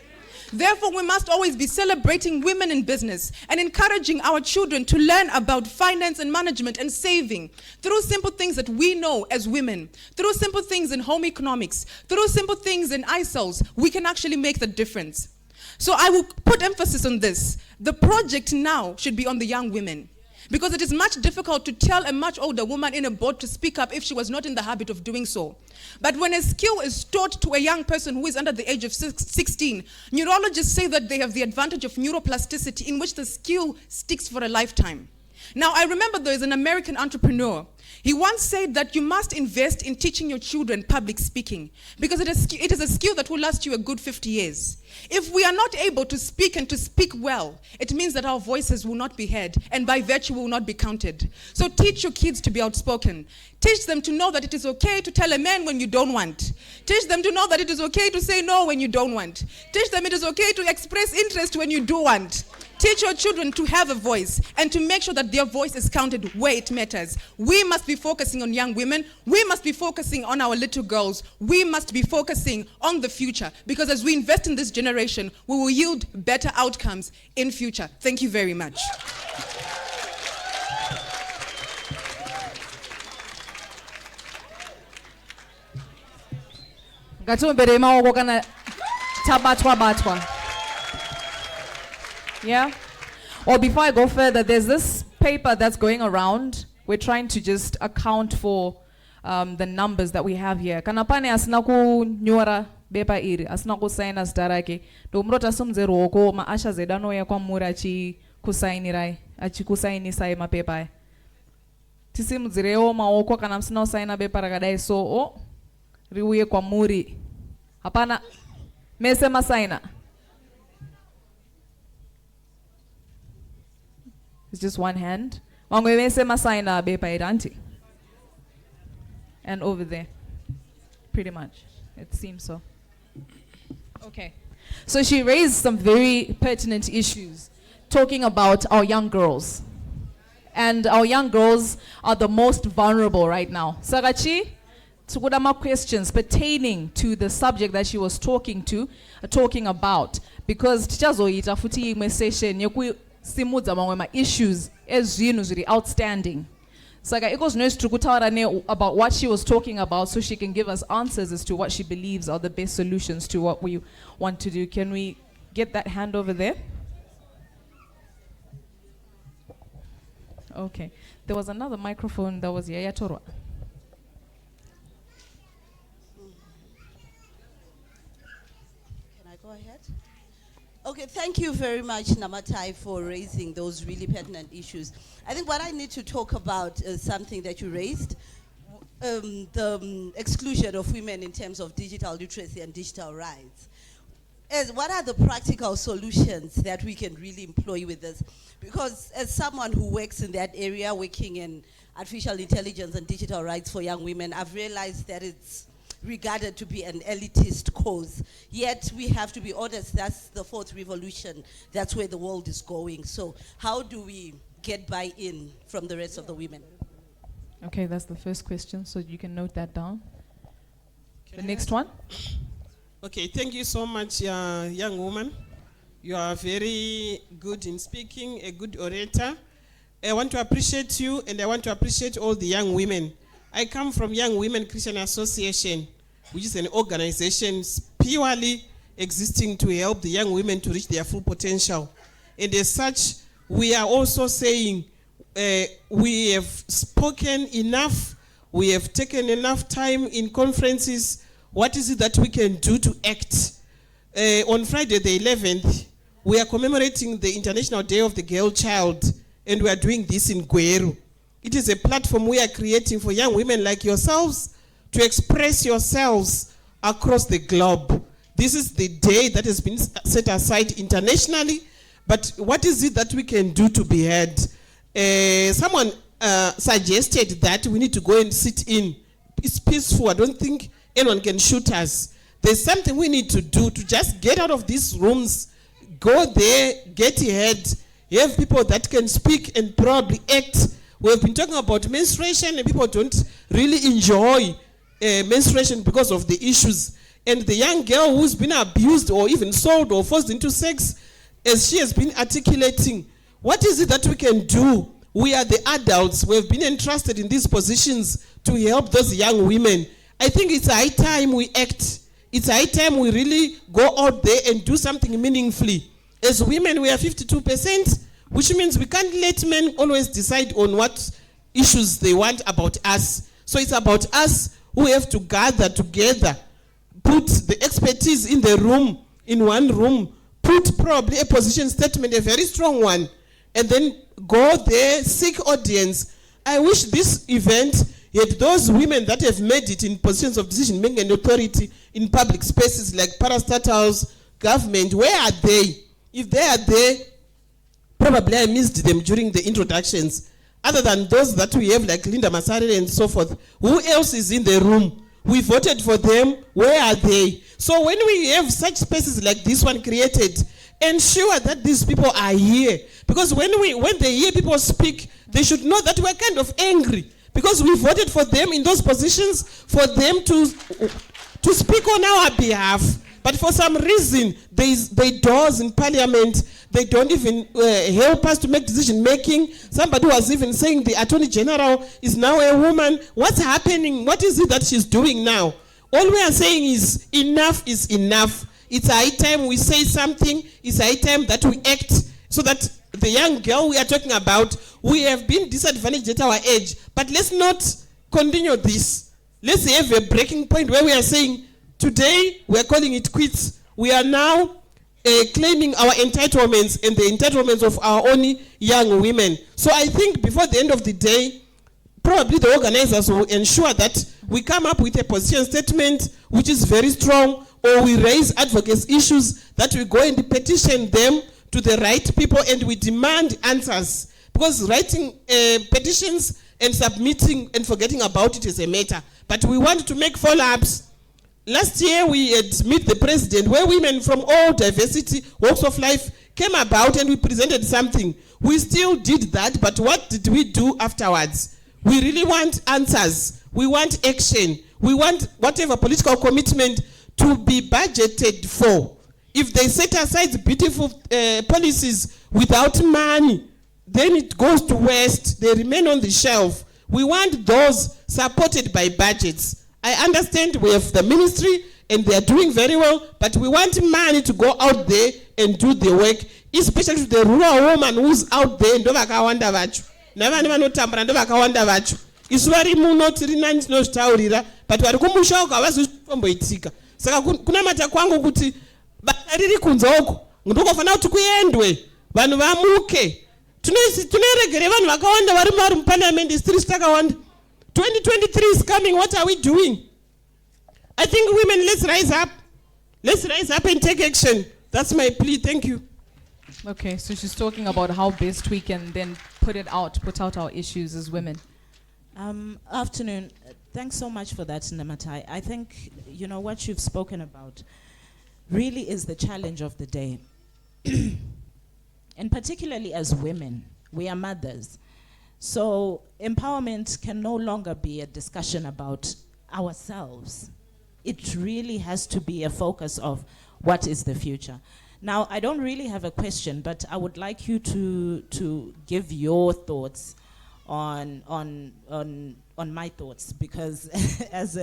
Therefore, we must always be celebrating women in business and encouraging our children to learn about finance and management and saving through simple things that we know as women, through simple things in home economics, through simple things in ISOs. We can actually make the difference. So I will put emphasis on this. The project now should be on the young women, because it is much difficult to tell a much older woman in a board to speak up if she was not in the habit of doing so. But when a skill is taught to a young person who is under the age of 16, neurologists say that they have the advantage of neuroplasticity, in which the skill sticks for a lifetime. Now, I remember there is an American entrepreneur. He once said that you must invest in teaching your children public speaking, because it is a skill that will last you a good 50 years. If we are not able to speak and to speak well, it means that our voices will not be heard, and by virtue will not be counted. So teach your kids to be outspoken. Teach them to know that it is okay to tell a man when you don't want. Teach them to know that it is okay to say no when you don't want. Teach them it is okay to express interest when you do want. Teach your children to have a voice and to make sure that their voice is counted where it matters. We must be focusing on young women. We must be focusing on our little girls. We must be focusing on the future, because as we invest in this generation, we will yield better outcomes in future. Thank you very much. Yeah? Or before I go further, there's this paper that's going around. We're trying to just account for the numbers that we have here. Kanapane asina ku nyora bepa iri, asina ku signa starake. Do mrota sumzero oko ma asha zedano ya kwa mura chi kusainirai, achi kusaini sai mapepa. Tisi mzireo ma oko kana msina usaina bepa ragadai so o riuye kwa muri. Hapana mese masaina. It's just one hand. And over there. Pretty much. It seems so. Okay. So she raised some very pertinent issues, talking about our young girls. And our young girls are the most vulnerable right now. Sagachi, tukudama questions pertaining to the subject that she was talking about. Because tichazoita futi imwe session issues as really outstanding. So it goes nice to about what she was talking about, so she can give us answers as to what she believes are the best solutions to what we want to do. Can we get that hand over there? Okay. There was another microphone that was Yaya Torwa. Can I go ahead? Okay, thank you very much, Namatai, for raising those really pertinent issues. I think what I need to talk about is something that you raised, the exclusion of women in terms of digital literacy and digital rights. What are the practical solutions that we can really employ with this? Because as someone who works in that area, working in artificial intelligence and digital rights for young women, I've realized that it's regarded to be an elitist cause. Yet we have to be honest, that's the fourth revolution. That's where the world is going. So how do we get buy-in from the rest of the women? Okay, that's the first question, so you can note that down. The next one. Okay, thank you so much, young woman. You are very good in speaking, a good orator. I want to appreciate you, and I want to appreciate all the young women. I come from Young Women Christian Association, which is an organization purely existing to help the young women to reach their full potential. And as such, we are also saying we have spoken enough, we have taken enough time in conferences. What is it that we can do to act? On Friday the 11th, we are commemorating the International Day of the Girl Child, and we are doing this in Gweru. It is a platform we are creating for young women like yourselves to express yourselves across the globe. This is the day that has been set aside internationally, but what is it that we can do to be heard? Someone suggested that we need to go and sit in. It's peaceful. I don't think anyone can shoot us. There's something we need to do to just get out of these rooms, go there, get ahead, have people that can speak and probably act. We have been talking about menstruation, and people don't really enjoy menstruation because of the issues. And the young girl who's been abused or even sold or forced into sex, as she has been articulating, what is it that we can do? We are the adults. We have been entrusted in these positions to help those young women. I think it's high time we act. It's high time we really go out there and do something meaningfully. As women, we are 52%, which means we can't let men always decide on what issues they want about us. So it's about us who have to gather together, put the expertise in the room, in one room, put probably a position statement, a very strong one, and then go there, seek audience. I wish this event had those women that have made it in positions of decision-making and authority in public spaces like parastatals, government. Where are they? If they are there, probably I missed them during the introductions. Other than those that we have like Linda Masari and so forth, who else is in the room? We voted for them. Where are they? So when we have such spaces like this one created, ensure that these people are here. Because when they hear people speak, they should know that we're kind of angry. Because we voted for them in those positions, for them to speak on our behalf. But for some reason, they doors in parliament, they don't even help us to make decision making. Somebody was even saying the Attorney General is now a woman. What's happening? What is it that she's doing now? All we are saying is enough is enough. It's high time we say something. It's high time that we act so that the young girl we are talking about, we have been disadvantaged at our age. But let's not continue this. Let's have a breaking point where we are saying, today we are calling it quits. We are now claiming our entitlements and the entitlements of our own young women. So I think before the end of the day, probably the organizers will ensure that we come up with a position statement which is very strong, or we raise advocacy issues that we go and petition them to the right people and we demand answers. Because writing petitions and submitting and forgetting about it is a matter. But we want to make follow-ups. Last year we had met the president where women from all diversity, walks of life came about and we presented something. We still did that, but what did we do afterwards? We really want answers. We want action. We want whatever political commitment to be budgeted for. If they set aside beautiful policies without money, then it goes to waste. They remain on the shelf. We want those supported by budgets. I understand we have the ministry and they are doing very well, but we want money to go out there and do the work, especially to the rural woman who's out there. Ndo vakawanda vacho. Navani vanotambura ndo vakawanda vacho. Isu vari muno tiri nani tinozvitaurira, but vari kumusha uko havasi kutomboitika. Saka kunamata kwangu kuti basa riri kunze uko ndokofanira kuti kuendwe vanhu vamuke. Tinoregere vanhu vakawanda vari muparliament isitiri takawanda. 2023 is coming. What are we doing? I think women, let's rise up. Let's rise up and take action. That's my plea. Thank you. Okay, so she's talking about how best we can then put out our issues as women. Afternoon. Thanks so much for that, Namatai. I think, what you've spoken about really is the challenge of the day. And particularly as women, we are mothers. So empowerment can no longer be a discussion about ourselves. It really has to be a focus of what is the future. Now, I don't really have a question, but I would like you to give your thoughts on my thoughts, because as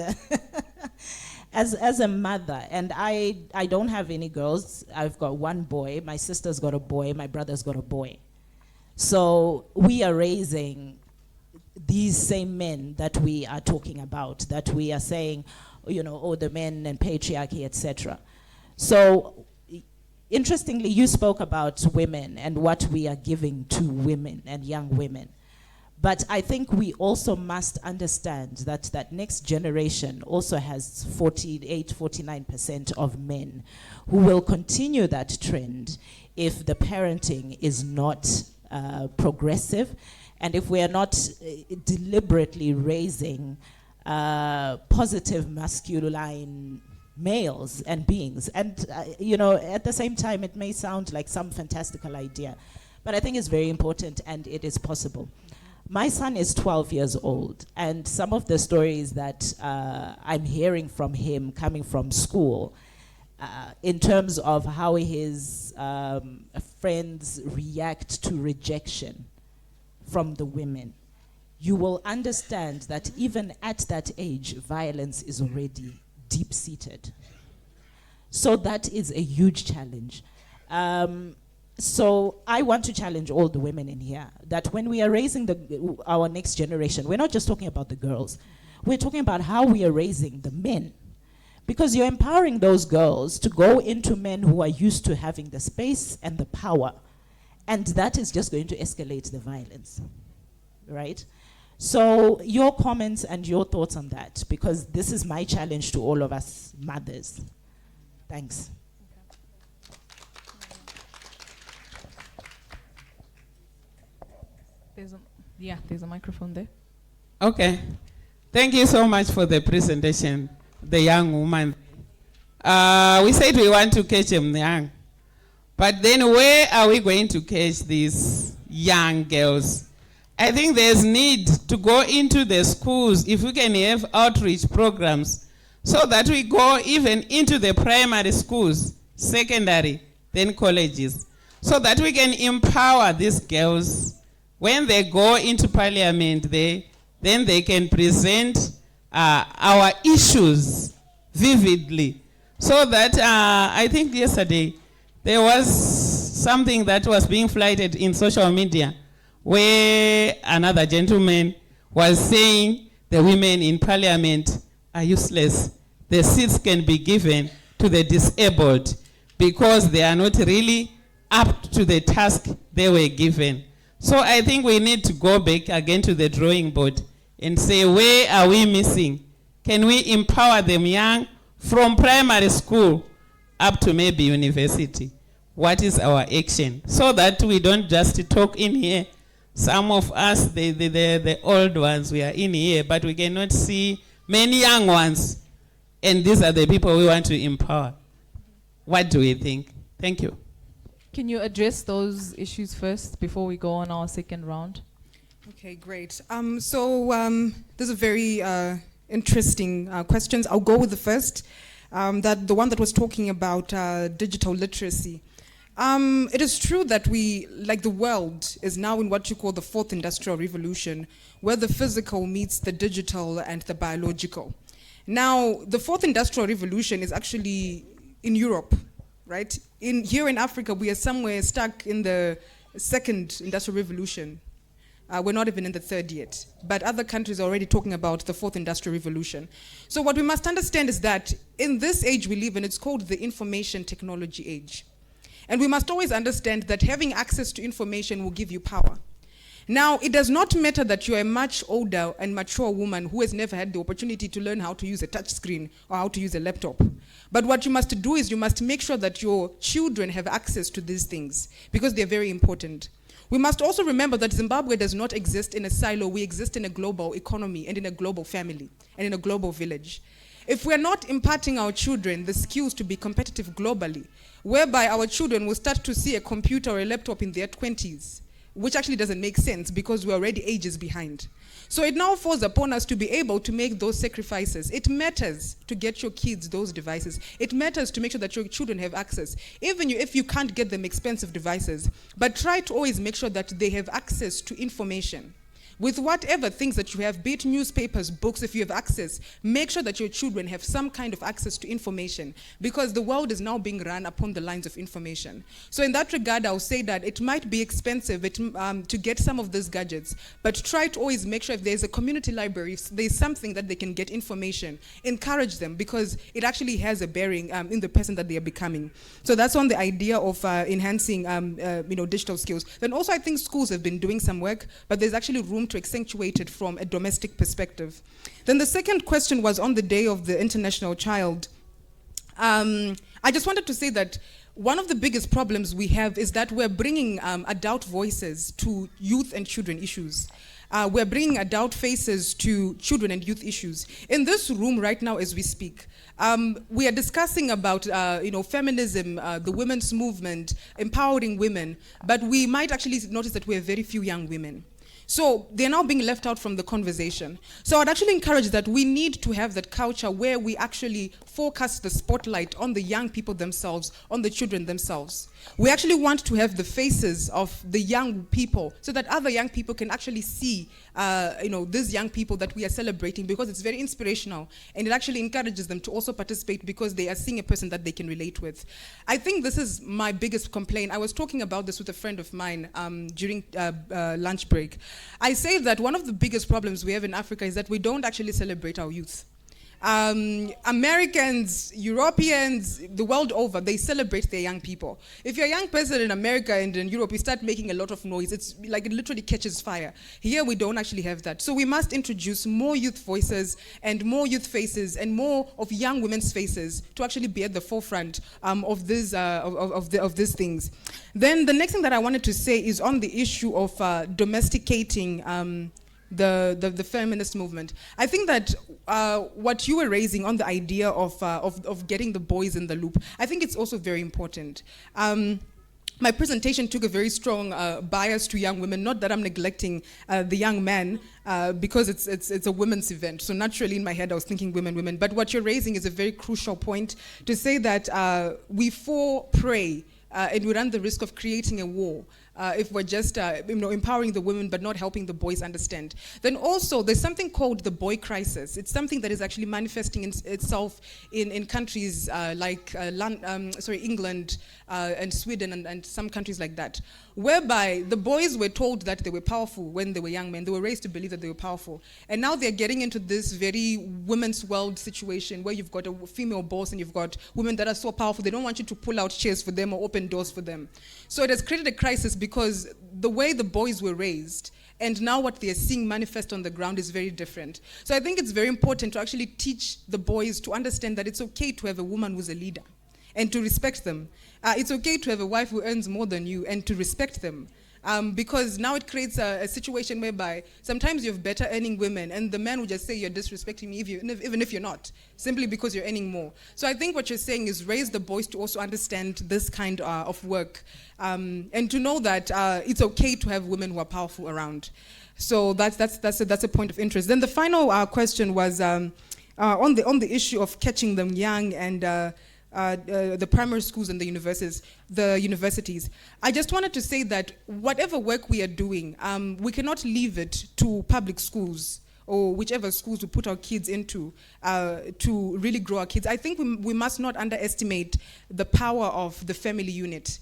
a mother, and I don't have any girls. I've got one boy. My sister's got a boy. My brother's got a boy. So we are raising these same men that we are talking about, that we are saying, the men and patriarchy, etc. So interestingly, you spoke about women and what we are giving to women and young women. But I think we also must understand that next generation also has 48, 49% of men who will continue that trend if the parenting is not progressive, and if we are not deliberately raising positive masculine males and beings. And at the same time, it may sound like some fantastical idea, but I think it's very important and it is possible. My son is 12 years old, and some of the stories that I'm hearing from him coming from school, in terms of how his friends react to rejection from the women, you will understand that even at that age, violence is already deep-seated. So that is a huge challenge. So I want to challenge all the women in here that when we are raising our next generation, we're not just talking about the girls. We're talking about how we are raising the men. Because you're empowering those girls to go into men who are used to having the space and the power. And that is just going to escalate the violence, right? So your comments and your thoughts on that, because this is my challenge to all of us mothers. Thanks. There's a microphone there. Okay. Thank you so much for the presentation, the young woman. We said we want to catch them young. But then where are we going to catch these young girls? I think there's need to go into the schools if we can have outreach programs so that we go even into the primary schools, secondary, then colleges, so that we can empower these girls. When they go into parliament, then they can present our issues vividly. So that I think yesterday there was something that was being flighted in social media where another gentleman was saying the women in parliament are useless. The seats can be given to the disabled because they are not really up to the task they were given. So I think we need to go back again to the drawing board and say, where are we missing? Can we empower them young from primary school up to maybe university? What is our action? So that we don't just talk in here. Some of us, the old ones, we are in here, but we cannot see many young ones. And these are the people we want to empower. What do we think? Thank you. Can you address those issues first before we go on our second round? Okay, great. There's a very interesting questions. I'll go with the first, the one that was talking about digital literacy. It is true that the world is now in what you call the fourth industrial revolution, where the physical meets the digital and the biological. Now, the fourth industrial revolution is actually in Europe, right? Here in Africa, we are somewhere stuck in the second industrial revolution. We're not even in the third yet. But other countries are already talking about the fourth industrial revolution. So what we must understand is that in this age we live in, it's called the information technology age. And we must always understand that having access to information will give you power. Now, it does not matter that you're a much older and mature woman who has never had the opportunity to learn how to use a touch screen or how to use a laptop. But what you must do is you must make sure that your children have access to these things because they're very important. We must also remember that Zimbabwe does not exist in a silo. We exist in a global economy and in a global family and in a global village. If we're not imparting our children the skills to be competitive globally, whereby our children will start to see a computer or a laptop in their 20s, which actually doesn't make sense because we're already ages behind. So it now falls upon us to be able to make those sacrifices. It matters to get your kids those devices. It matters to make sure that your children have access, even if you can't get them expensive devices. But try to always make sure that they have access to information. With whatever things that you have, be it newspapers, books, if you have access, make sure that your children have some kind of access to information because the world is now being run upon the lines of information. So in that regard, I'll say that it might be expensive to get some of these gadgets, but try to always make sure if there's a community library, if there's something that they can get information, encourage them because it actually has a bearing in the person that they are becoming. So that's on the idea of enhancing digital skills. Then also I think schools have been doing some work, but there's actually room to accentuate it from a domestic perspective. Then the second question was on the Day of the International Child. I just wanted to say that one of the biggest problems we have is that we're bringing adult voices to youth and children issues. We're bringing adult faces to children and youth issues. In this room right now as we speak, we are discussing about feminism, the women's movement, empowering women, but we might actually notice that we have very few young women. So they're now being left out from the conversation. So I'd actually encourage that we need to have that culture where we actually focus the spotlight on the young people themselves, on the children themselves. We actually want to have the faces of the young people so that other young people can actually see these young people that we are celebrating, because it's very inspirational and it actually encourages them to also participate because they are seeing a person that they can relate with. I think this is my biggest complaint. I was talking about this with a friend of mine during lunch break. I say that one of the biggest problems we have in Africa is that we don't actually celebrate our youth. Americans, Europeans, the world over, they celebrate their young people. If you're a young person in America and in Europe, you start making a lot of noise. It's like it literally catches fire. Here we don't actually have that. So we must introduce more youth voices and more youth faces and more of young women's faces to actually be at the forefront of these things. Then the next thing that I wanted to say is on the issue of domesticating the feminist movement. I think that what you were raising on the idea of getting the boys in the loop, I think it's also very important. My presentation took a very strong bias to young women. Not that I'm neglecting the young men, because it's a women's event. So naturally in my head I was thinking women. But what you're raising is a very crucial point to say that we fall prey and we run the risk of creating a war if we're just empowering the women but not helping the boys understand. Then also there's something called the boy crisis. It's something that is actually manifesting itself in countries like England and Sweden and some countries like that, whereby the boys were told that they were powerful when they were young men. They were raised to believe that they were powerful. And now they're getting into this very women's world situation where you've got a female boss and you've got women that are so powerful, they don't want you to pull out chairs for them or open doors for them. So it has created a crisis because the way the boys were raised and now what they are seeing manifest on the ground is very different. So I think it's very important to actually teach the boys to understand that it's okay to have a woman who's a leader and to respect them. It's okay to have a wife who earns more than you and to respect them. Because now it creates a situation whereby sometimes you have better earning women and the man will just say you're disrespecting me even if you're not, simply because you're earning more. So I think what you're saying is raise the boys to also understand this kind of work and to know that it's okay to have women who are powerful around. So that's a point of interest. Then the final question was on the issue of catching them young and the primary schools and the universities. I just wanted to say that whatever work we are doing, we cannot leave it to public schools or whichever schools we put our kids into to really grow our kids. I think we must not underestimate the power of the family unit.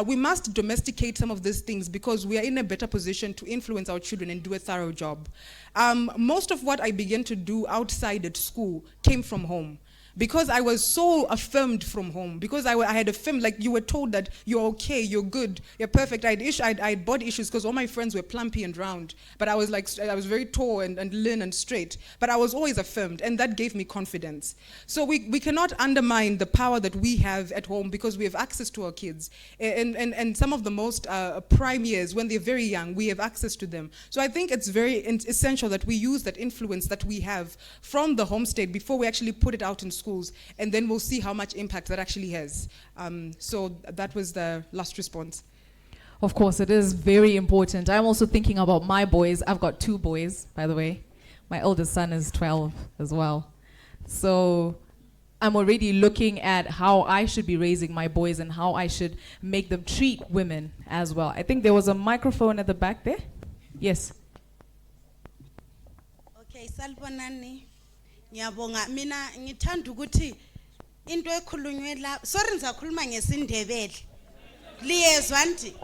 We must domesticate some of these things because we are in a better position to influence our children and do a thorough job. Most of what I began to do outside at school came from home. Because I was so affirmed from home, because I had affirmed, like you were told that you're okay, you're good, you're perfect. I had body issues because all my friends were plumpy and round, but I was very tall and lean and straight, but I was always affirmed, and that gave me confidence. So we cannot undermine the power that we have at home because we have access to our kids. And some of the most prime years, when they're very young, we have access to them. So I think it's very essential that we use that influence that we have from the home state before we actually put it out in schools, and then we'll see how much impact that actually has. So that was the last response. Of course, it is very important. I'm also thinking about my boys. I've got 2 boys, by the way. My oldest son is 12 as well. So I'm already looking at how I should be raising my boys and how I should make them treat women as well. I think there was a microphone at the back there. Yes. Okay, salbonani. Ngiyabonga mina ngithanda ukuthi into ekhulunywe la sorry ngizakhuluma ngesindebele liyezwa nti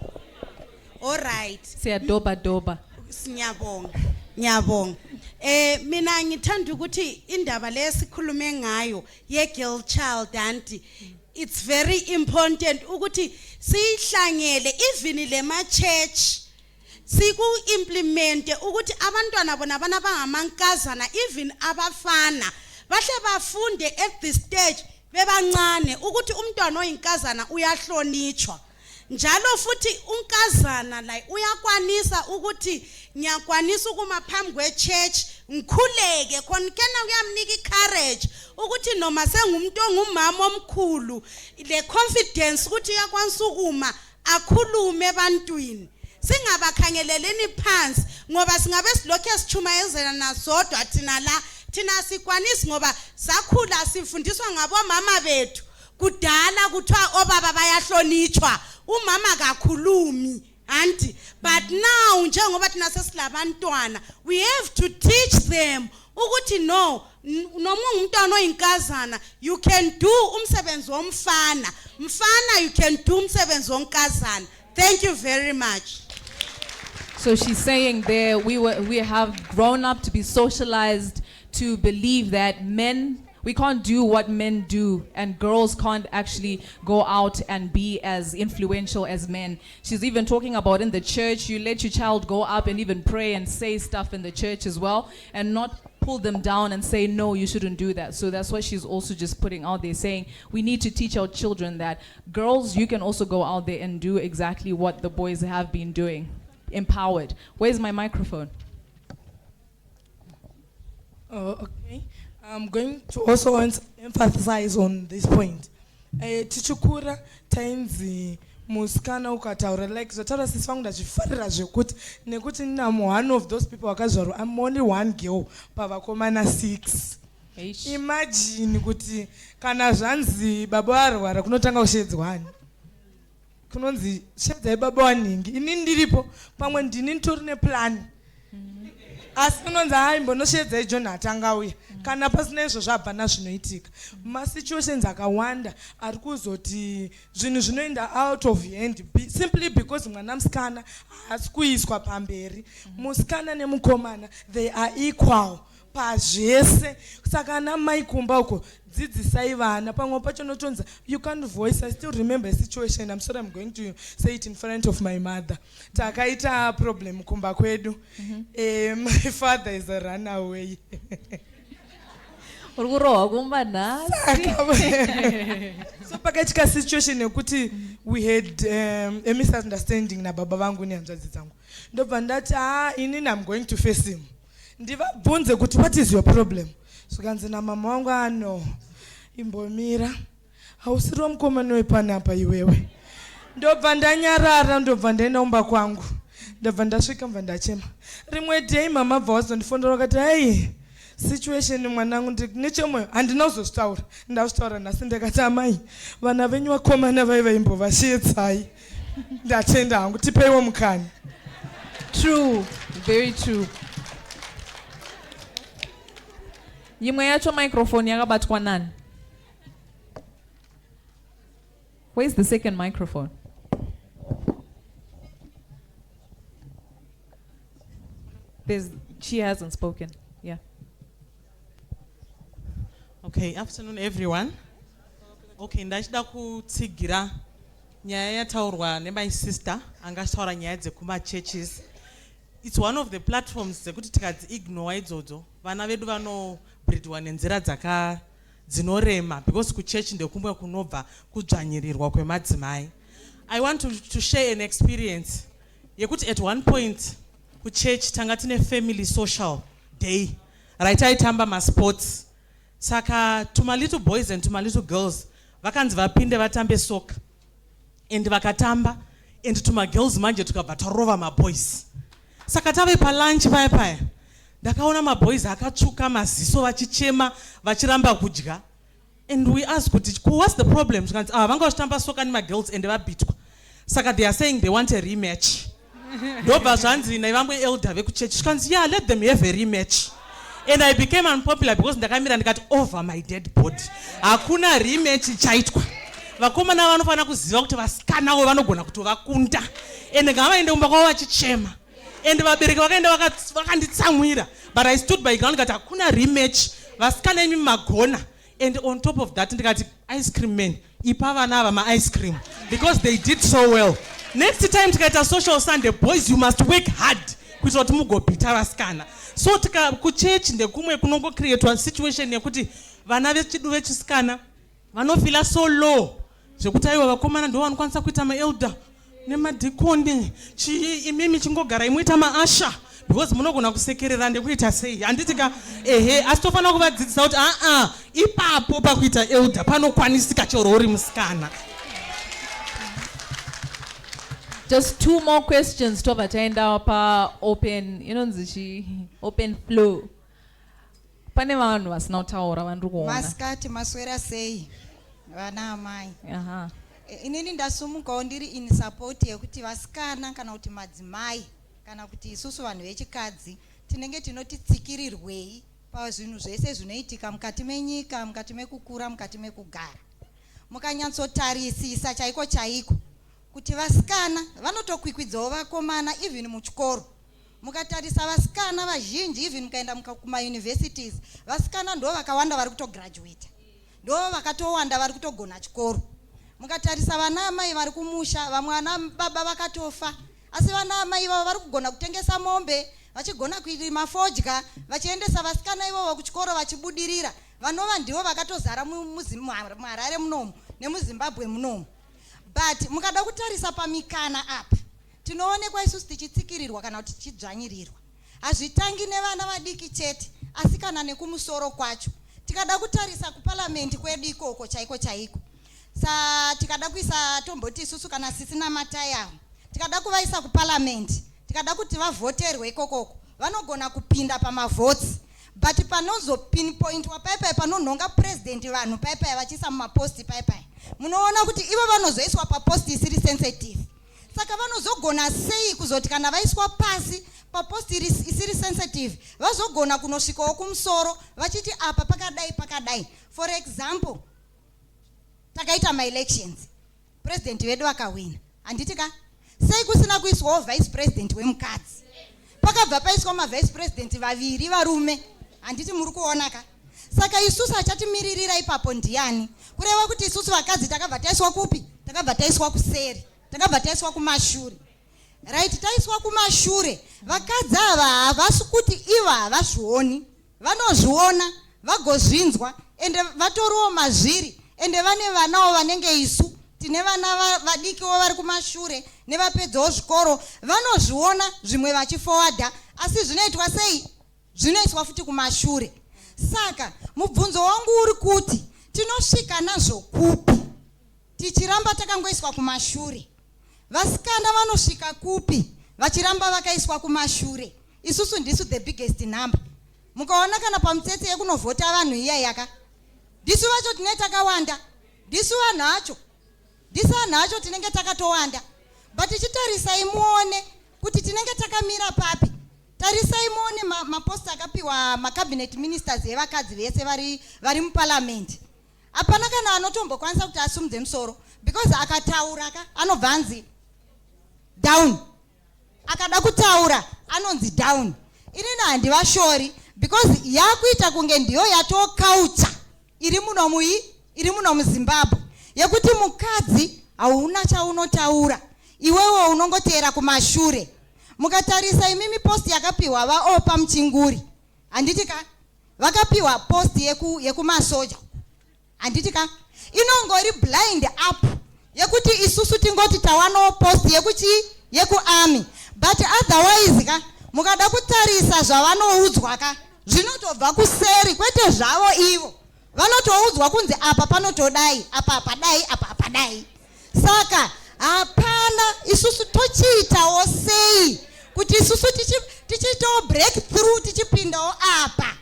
all right siyadoba ngiyabonga mina ngithanda ukuthi indaba lesikhulume ngayo ye girl child anti it's very important ukuthi sihlangele even le ma church siku implement ukuthi abantwana bona bangamankazana even abafana bahle bafunde at this stage bebancane ukuthi umntwana oyinkazana uyahlonitshwa njalo futhi unkazana like uyakwanisa ukuthi ngiyakwanisa ukuma phambi kwe church ngikhuleke khona kena kuyamnika courage ukuthi noma sengumuntu ongumama omkhulu le confidence ukuthi uyakwanisa ukuma akhulume ebantwini singabakhangeleleni phansi ngoba singabe silokhu esichumayezela nasodwa thina la thina sikwanisi ngoba sakhula sifundiswa ngabomama bethu kudala kuthiwa obaba bayahlonitshwa umama kakhulumi auntie but now njengoba thina sesilabantwana we have to teach them ukuthi no noma ungumntwana oyinkazana you can do umsebenzi womfana mfana you can do umsebenzi wonkazana. Thank you very much. So she's saying there we have grown up to be socialized to believe that we can't do what men do and girls can't actually go out and be as influential as men. She's even talking about in the church, you let your child go up and even pray and say stuff in the church as well and not pull them down and say, no, you shouldn't do that. So that's what she's also just putting out there, saying we need to teach our children that girls, you can also go out there and do exactly what the boys have been doing. Empowered. Where's my microphone? Okay. I'm going to also emphasize on this point. Tichukura tainzi musikana ukataura like zvataura sisi vangu ndachifarira zvekuti nekuti ndinamo one of those people wakazvarwa I'm only one girl pavakomana 6. Imagine kuti kana zvanzi baba varwara kunotanga kushedzwani kunonzi shedzai baba waningi ini ndiripo pamwe ndini nditori neplan asi kunonzi hai mbonoshedzai John atanga uya kana pasina izvo zvabva zvinoitika masituations akawanda ari kuzoti zvinhu zvinoenda out of hand simply because mwana musikana haasi kuiswa pamberi musikana nemukomana they are equal pazvese saka ana mai kumba uko dzidzisai vana pamwe pacho notonza you can't voice. I still remember a situation, I'm sorry I'm going to say it in front of my mother. Takaita problem kumba kwedu. My father is a runaway. So pakatika situation yekuti we had a misunderstanding na baba vangu ni hanzvadzi dzangu ndobva ndati inini I'm going to face him ndivabvunze kuti what is your problem sukanzi na mama wangu ano imbomira hausiriwo mukomana wepanapa iwewe ndobva ndanyarara ndobva ndaenda kwangu ndobva ndasvika mva ndachema rimwe day mama bva wazondifondera akati hai situation mwanangu nechemwoyo handina kuzozvitaura ndazvitaura nhasi ndakati amai vana venyu vakomana vaimbovashiyetsai ndatenda hangu tipeiwo mukani. True, very true. Yimwe yacho microphone yakabatwa nani? Where's the second microphone? She hasn't spoken. Yeah. Okay, afternoon everyone. Okay, ndachida kutsigira nyaya yataurwa my sister angataura nyaya dzekuma churches. It's one of the platforms dzekuti tikadzi ignore idzodzo vana vedu vanobridwa nenzira dzinorema because kuchurch ndokumwe kunobva kudzvanyirirwa kwemadzimai. I want to share an experience yekuti at one point kuchurch tanga tine family social day right aitamba masports saka tuma little boys and tuma little girls vakanzi vapinde vatambe soccer and vakatamba and tuma girls manje tukabva tarova maboys saka tave palunch paya ndakaona maboys akatsvuka maziso vachichema vachiramba kudya and we asked kuti what's the problem tukanzi vanga vachitamba soccer nemagirls and vabitwa saka they are saying they want a rematch ndobva zvanzi naivamwe elder vekuchechi tukanzi yeah let them have a rematch and I became unpopular because ndakamira ndikati over my dead body hakuna rematch ichaitwa vakomana vanofana kuziva kuti vasikanawo vanogona kutovakunda and ngavaende kumba kwavo vachichema and vabereki vakaenda vakanditsamwira but I stood by ground ndikati hakuna rematch vasikana imi magona and on top of that ndikati ice cream men ipa vana ava ma-ice cream because they did so well. Next time tikaita social Sunday boys you must work hard kuitira kuti mugobhita vasikana so kuchechi ndekumwe kunongocreatwa situation yekuti vana vechidu vechisikana vanofila so low zvekuti aiwa vakomana ndo vanokwanisa kuita maelder nemadhikoni imimi chingogara imuita maasha because munogona kusekerera ndekuita sei handitika asi tofanira kuvadzidzisa kuti ipapo pakuita elder panokwanisika chero uri musikana. Just 2 more questions to attend our open, open flow. Pane vanhu vasina kutaura vandiri kuona. Maskati maswera sei vana amai. Aha. Inini ndasumukawo ndiri in support yekuti vasikana kana kuti madzimai kana kuti isusu vanhu vechikadzi tinenge tinotitsikirirwei pazvinhu zvese zvinoitika mukati menyika, mukati mekukura, mukati mekugara. Mukanyatsotarisisa chaiko chaiko kuti vasikana vanotokwikwidzao vakomana even muchikoro. Mukatarisa vasikana vazhinji even mukaenda kuma universities, vasikana ndo vakawanda vari kutograduate, ndo vakatowanda vari kutogona chikoro. Mukatarisa vana amai vari kumusha, vamwe vana baba vakatofa, asi vana amai ivavo vari kugona kutengesa mombe, vachigona kurima fodya, vachiendesa vasikana ivavo kuchikoro vachibudirira. Vanova ndivo vakatozara muHarare munomu nemuZimbabwe munomu. But mukada kutarisa pamikana apa, tinoonekwa isusu tichitsikirirwa kana kuti tichidzvanyirirwa. Hazvitangi nevana vadiki chete, asi kana nekumusoro kwacho. Tikada kutarisa kuparliament kwedu ikoko chaiko chaiko. Tikada kuisa tomboti isusu kana sisina mataya, tikada kuvaisa kuparliament, tikada kuti vavoterwe ikokoko, vanogona kupinda pamavotes. But panozo pinpoint wapaipai panonhonga president vanhu paipai vachisa mumaposti paipai. Munoona kuti ivo vanozoiswa paposti isiri sensitive. Saka vanozogona sei kuzoti kana vaiswa pasi paposti isiri sensitive, vazogona kunosvikawo kumusoro vachiti apa pakadai pakadai. For example, takaita ma-elections, president wedu akawina. Anditika, sei kusina kuiswawo vice president wemukadzi. Pakabva paiswa ma-vice president vaviri varume. Anditi muri kuonaka. Saka isusu achatimiririra ipapo ndiani? Kureva kuti isusu vakadzi takabva taiswa kupi? Takabva taiswa kuseri, takabva taiswa kumashure. Right, taiswa kumashure. Vakadzi ava havasi kuti iva havazvioni, vanozviona, vagozvinzwa, ende vatoriwo mazviri, ende vane vanawo vanenge isu tine vana vadikiwo vari kumashure nevapedzawo zvikoro, vanozviona zvimwe vachiforwarda, asi zvinoitwa sei? Zvinoiswa futi kumashure. Saka mubvunzo wangu uri kuti tinosvika nazvo kupi tichiramba takangoiswa kumashure? Vasikana vanosvika kupi vachiramba vakaiswa kumashure? Isusu ndisu the biggest number. Mukaona kana pamutsetse yekunovhota vanhu iyayaka, ndisu vacho tine takawanda, ndisu vanhu acho tinenge takatowanda. But tichitarisai muone kuti tinenge takamira papi. Tarisai muone maposta akapiwa macabinet ministers evakadzi vese vari muparliament. Hapana kana anotombokwanisa kuti asumudze musoro, because akataura anobva anzi down, akada kutaura anonzi down. Inini handivashori, because yakuita kunge ndiyo yato culture iri muno muZimbabwe, yekuti mukadzi hauna chaunotaura, iwewe unongoteera kumashure. Mukatarisa imimi posti yakapiwa vaopa muchinguri, handitika vakapiwa posti yekumasoja, handitika inongori blind up yekuti isusu tingoti tawanawo posti yekuarmy. But otherwise mukada kutarisa zvavanoudzwa zvinotobva kuseri, kwete zvavo ivo vanotoudzwa kunzi apa panotodai, apa padai, apa padai. Saka hapana isusu tochiitawo sei kuti isusu tichitawo breakthrough tichipindawo apa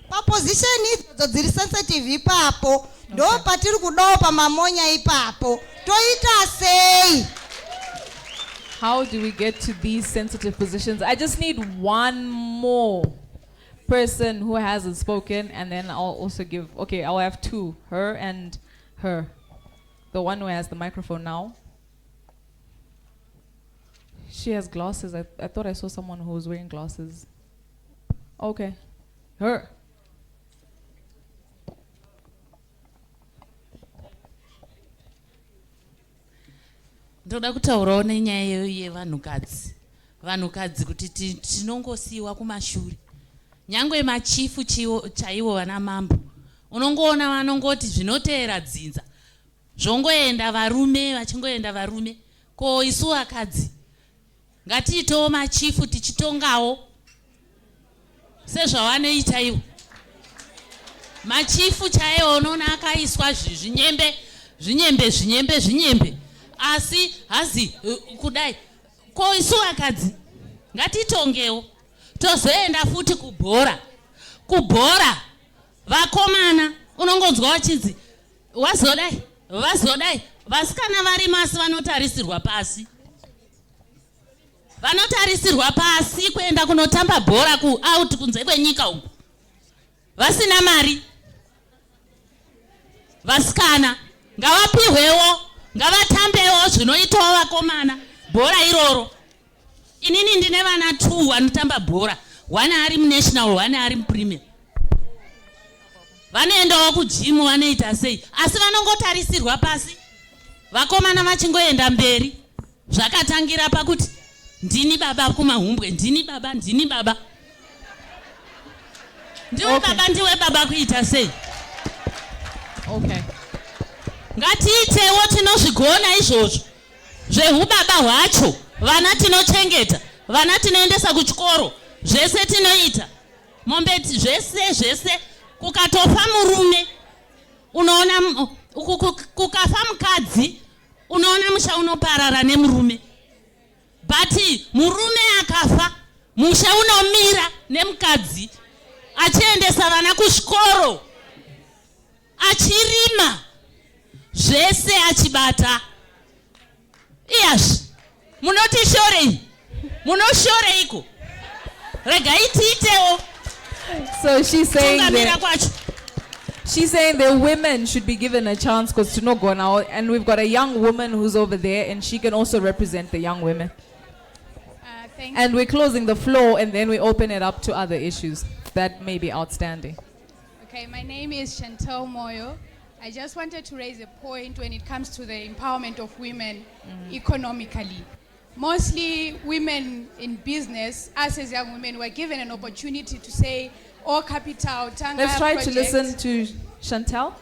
paposition idzodzo dziri sensitive ipapo, ndo patiri kudawo pamamonya ipapo. Toita sei? How do we get to these sensitive positions? I just need one more person who hasn't spoken, and then I'll also give, okay, I'll have 2, her and her. The one who has the microphone now. She has glasses. I thought I saw someone who was wearing glasses. Okay. Her. Ndoda kutaurawo nenyaya yevanhukadzi. Vanhukadzi kuti tinongosiiwa kumashure. Nyangwe machifu chaiwo vana mambo. Unongoona vanongoti zvinoteera dzinza. Zvongoenda varume, vachingoenda varume. Ko isu vakadzi ngatiitewo machifu tichitongawo sezvavanoita ivo. Machifu chaiwo unoona akaiswa zvinyembe asi hazi kudai ko isu vakadzi ngatitongewo tozoenda futi kubhora. Kubhora vakomana unongonzwa vachinzi wazodai vazodai, vasikana vari masi vanotarisirwa pasi, vanotarisirwa pasi kuenda kunotamba bhora kuout kunze kwenyika uku, vasina mari. Vasikana ngavapihwewo, ngavatambewo zvinoitawo vakomana bhora iroro. Inini ndine vana 2 vanotamba bhora, 1 ari munational, 1 ari mupremier. Vanoendawo kujimu vanoita sei, asi vanongotarisirwa pasi. Vakomana vachingoenda mberi, zvakatangira pakuti ndini baba kumahumbwe, ndini baba, ndini baba. Ndiwe baba, ndiwe baba kuita sei? Okay. Ngatiitewo tinozvigona izvozvo zvehubaba hwacho. Vana tinochengeta, vana tinoendesa kuchikoro, zvese tinoita. Mombeti zvese kukatofa murume unoona, kukafa mukadzi unoona musha unoparara nemurume. But murume akafa musha unomira nemukadzi achiendesa vana kuchikoro, achirima, zvese achibata. Iyazvi munoti shorei, munoshoreiko? Regai tiitewo. So she's saying that women should be given a chance because to not go now, and we've got a young woman who's over there, and she can also represent the young women. And we're closing the floor, and then we open it up to other issues that may be outstanding. Okay, my name is Chantal Moyo. I just wanted to raise a point when it comes to the empowerment of women economically. Mostly women in business, us as young women, were given an opportunity to say, all capital Tanga Let's try project, to listen to Chantal.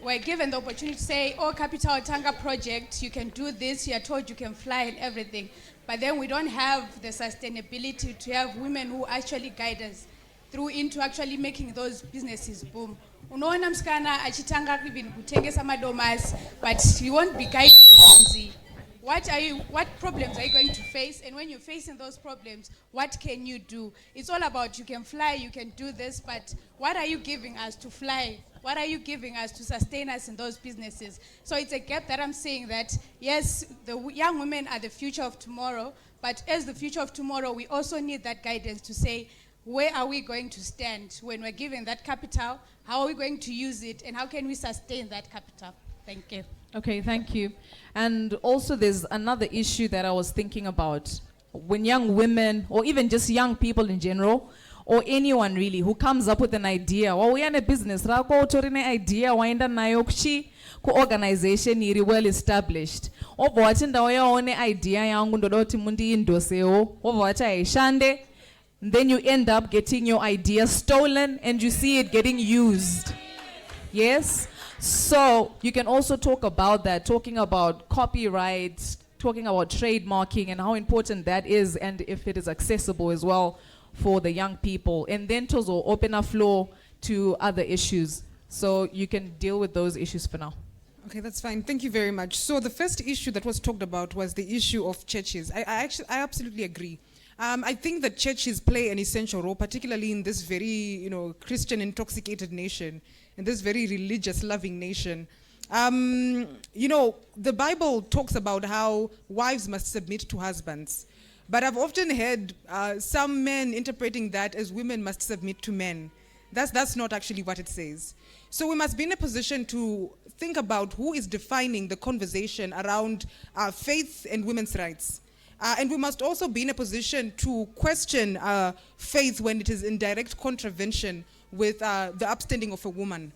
We're given the opportunity to say, all capital Tanga project, you can do this, you're told you can fly and everything. But then we don't have the sustainability to have women who actually guide us through into actually making those businesses boom. Unaona msikana achitanga even kutengesa madomas, but you won't be guided to see what problems are you going to face, and when you're facing those problems, what can you do? It's all about you can fly, you can do this, but what are you giving us to fly? What are you giving us to sustain us in those businesses? So it's a gap that I'm saying that, yes, the young women are the future of tomorrow, but as the future of tomorrow, we also need that guidance to say, where are we going to stand when we're given that capital? How are we going to use it, and how can we sustain that capital? Thank you. Okay, thank you. And also there's another issue that I was thinking about. When young women, or even just young people in general, or anyone really who comes up with an idea, well, we are in a business, rako utorine idea, waenda nayo kuchi ku organization iri well established. Ovo wachinda wayaone idea yangu ndodoti mundi indoseo, ovo wachaishande, then you end up getting your idea stolen and you see it getting used. Yes? So you can also talk about that, talking about copyright, talking about trademarking and how important that is, and if it is accessible as well for the young people. And then Tozo open a floor to other issues. So you can deal with those issues for now. Okay, that's fine. Thank you very much. So the first issue that was talked about was the issue of churches. I absolutely agree. I think that churches play an essential role, particularly in this very, Christian intoxicated nation, in this very religious loving nation. The Bible talks about how wives must submit to husbands. But I've often heard some men interpreting that as women must submit to men. That's not actually what it says. So we must be in a position to think about who is defining the conversation around faith and women's rights. And we must also be in a position to question faith when it is in direct contravention with the upstanding of a woman.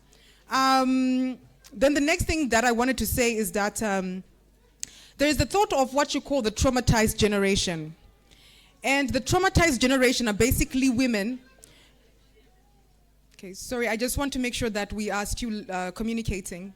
Then the next thing that I wanted to say is that there is the thought of what you call the traumatized generation. And the traumatized generation are basically women. Okay, sorry, I just want to make sure that we are still communicating.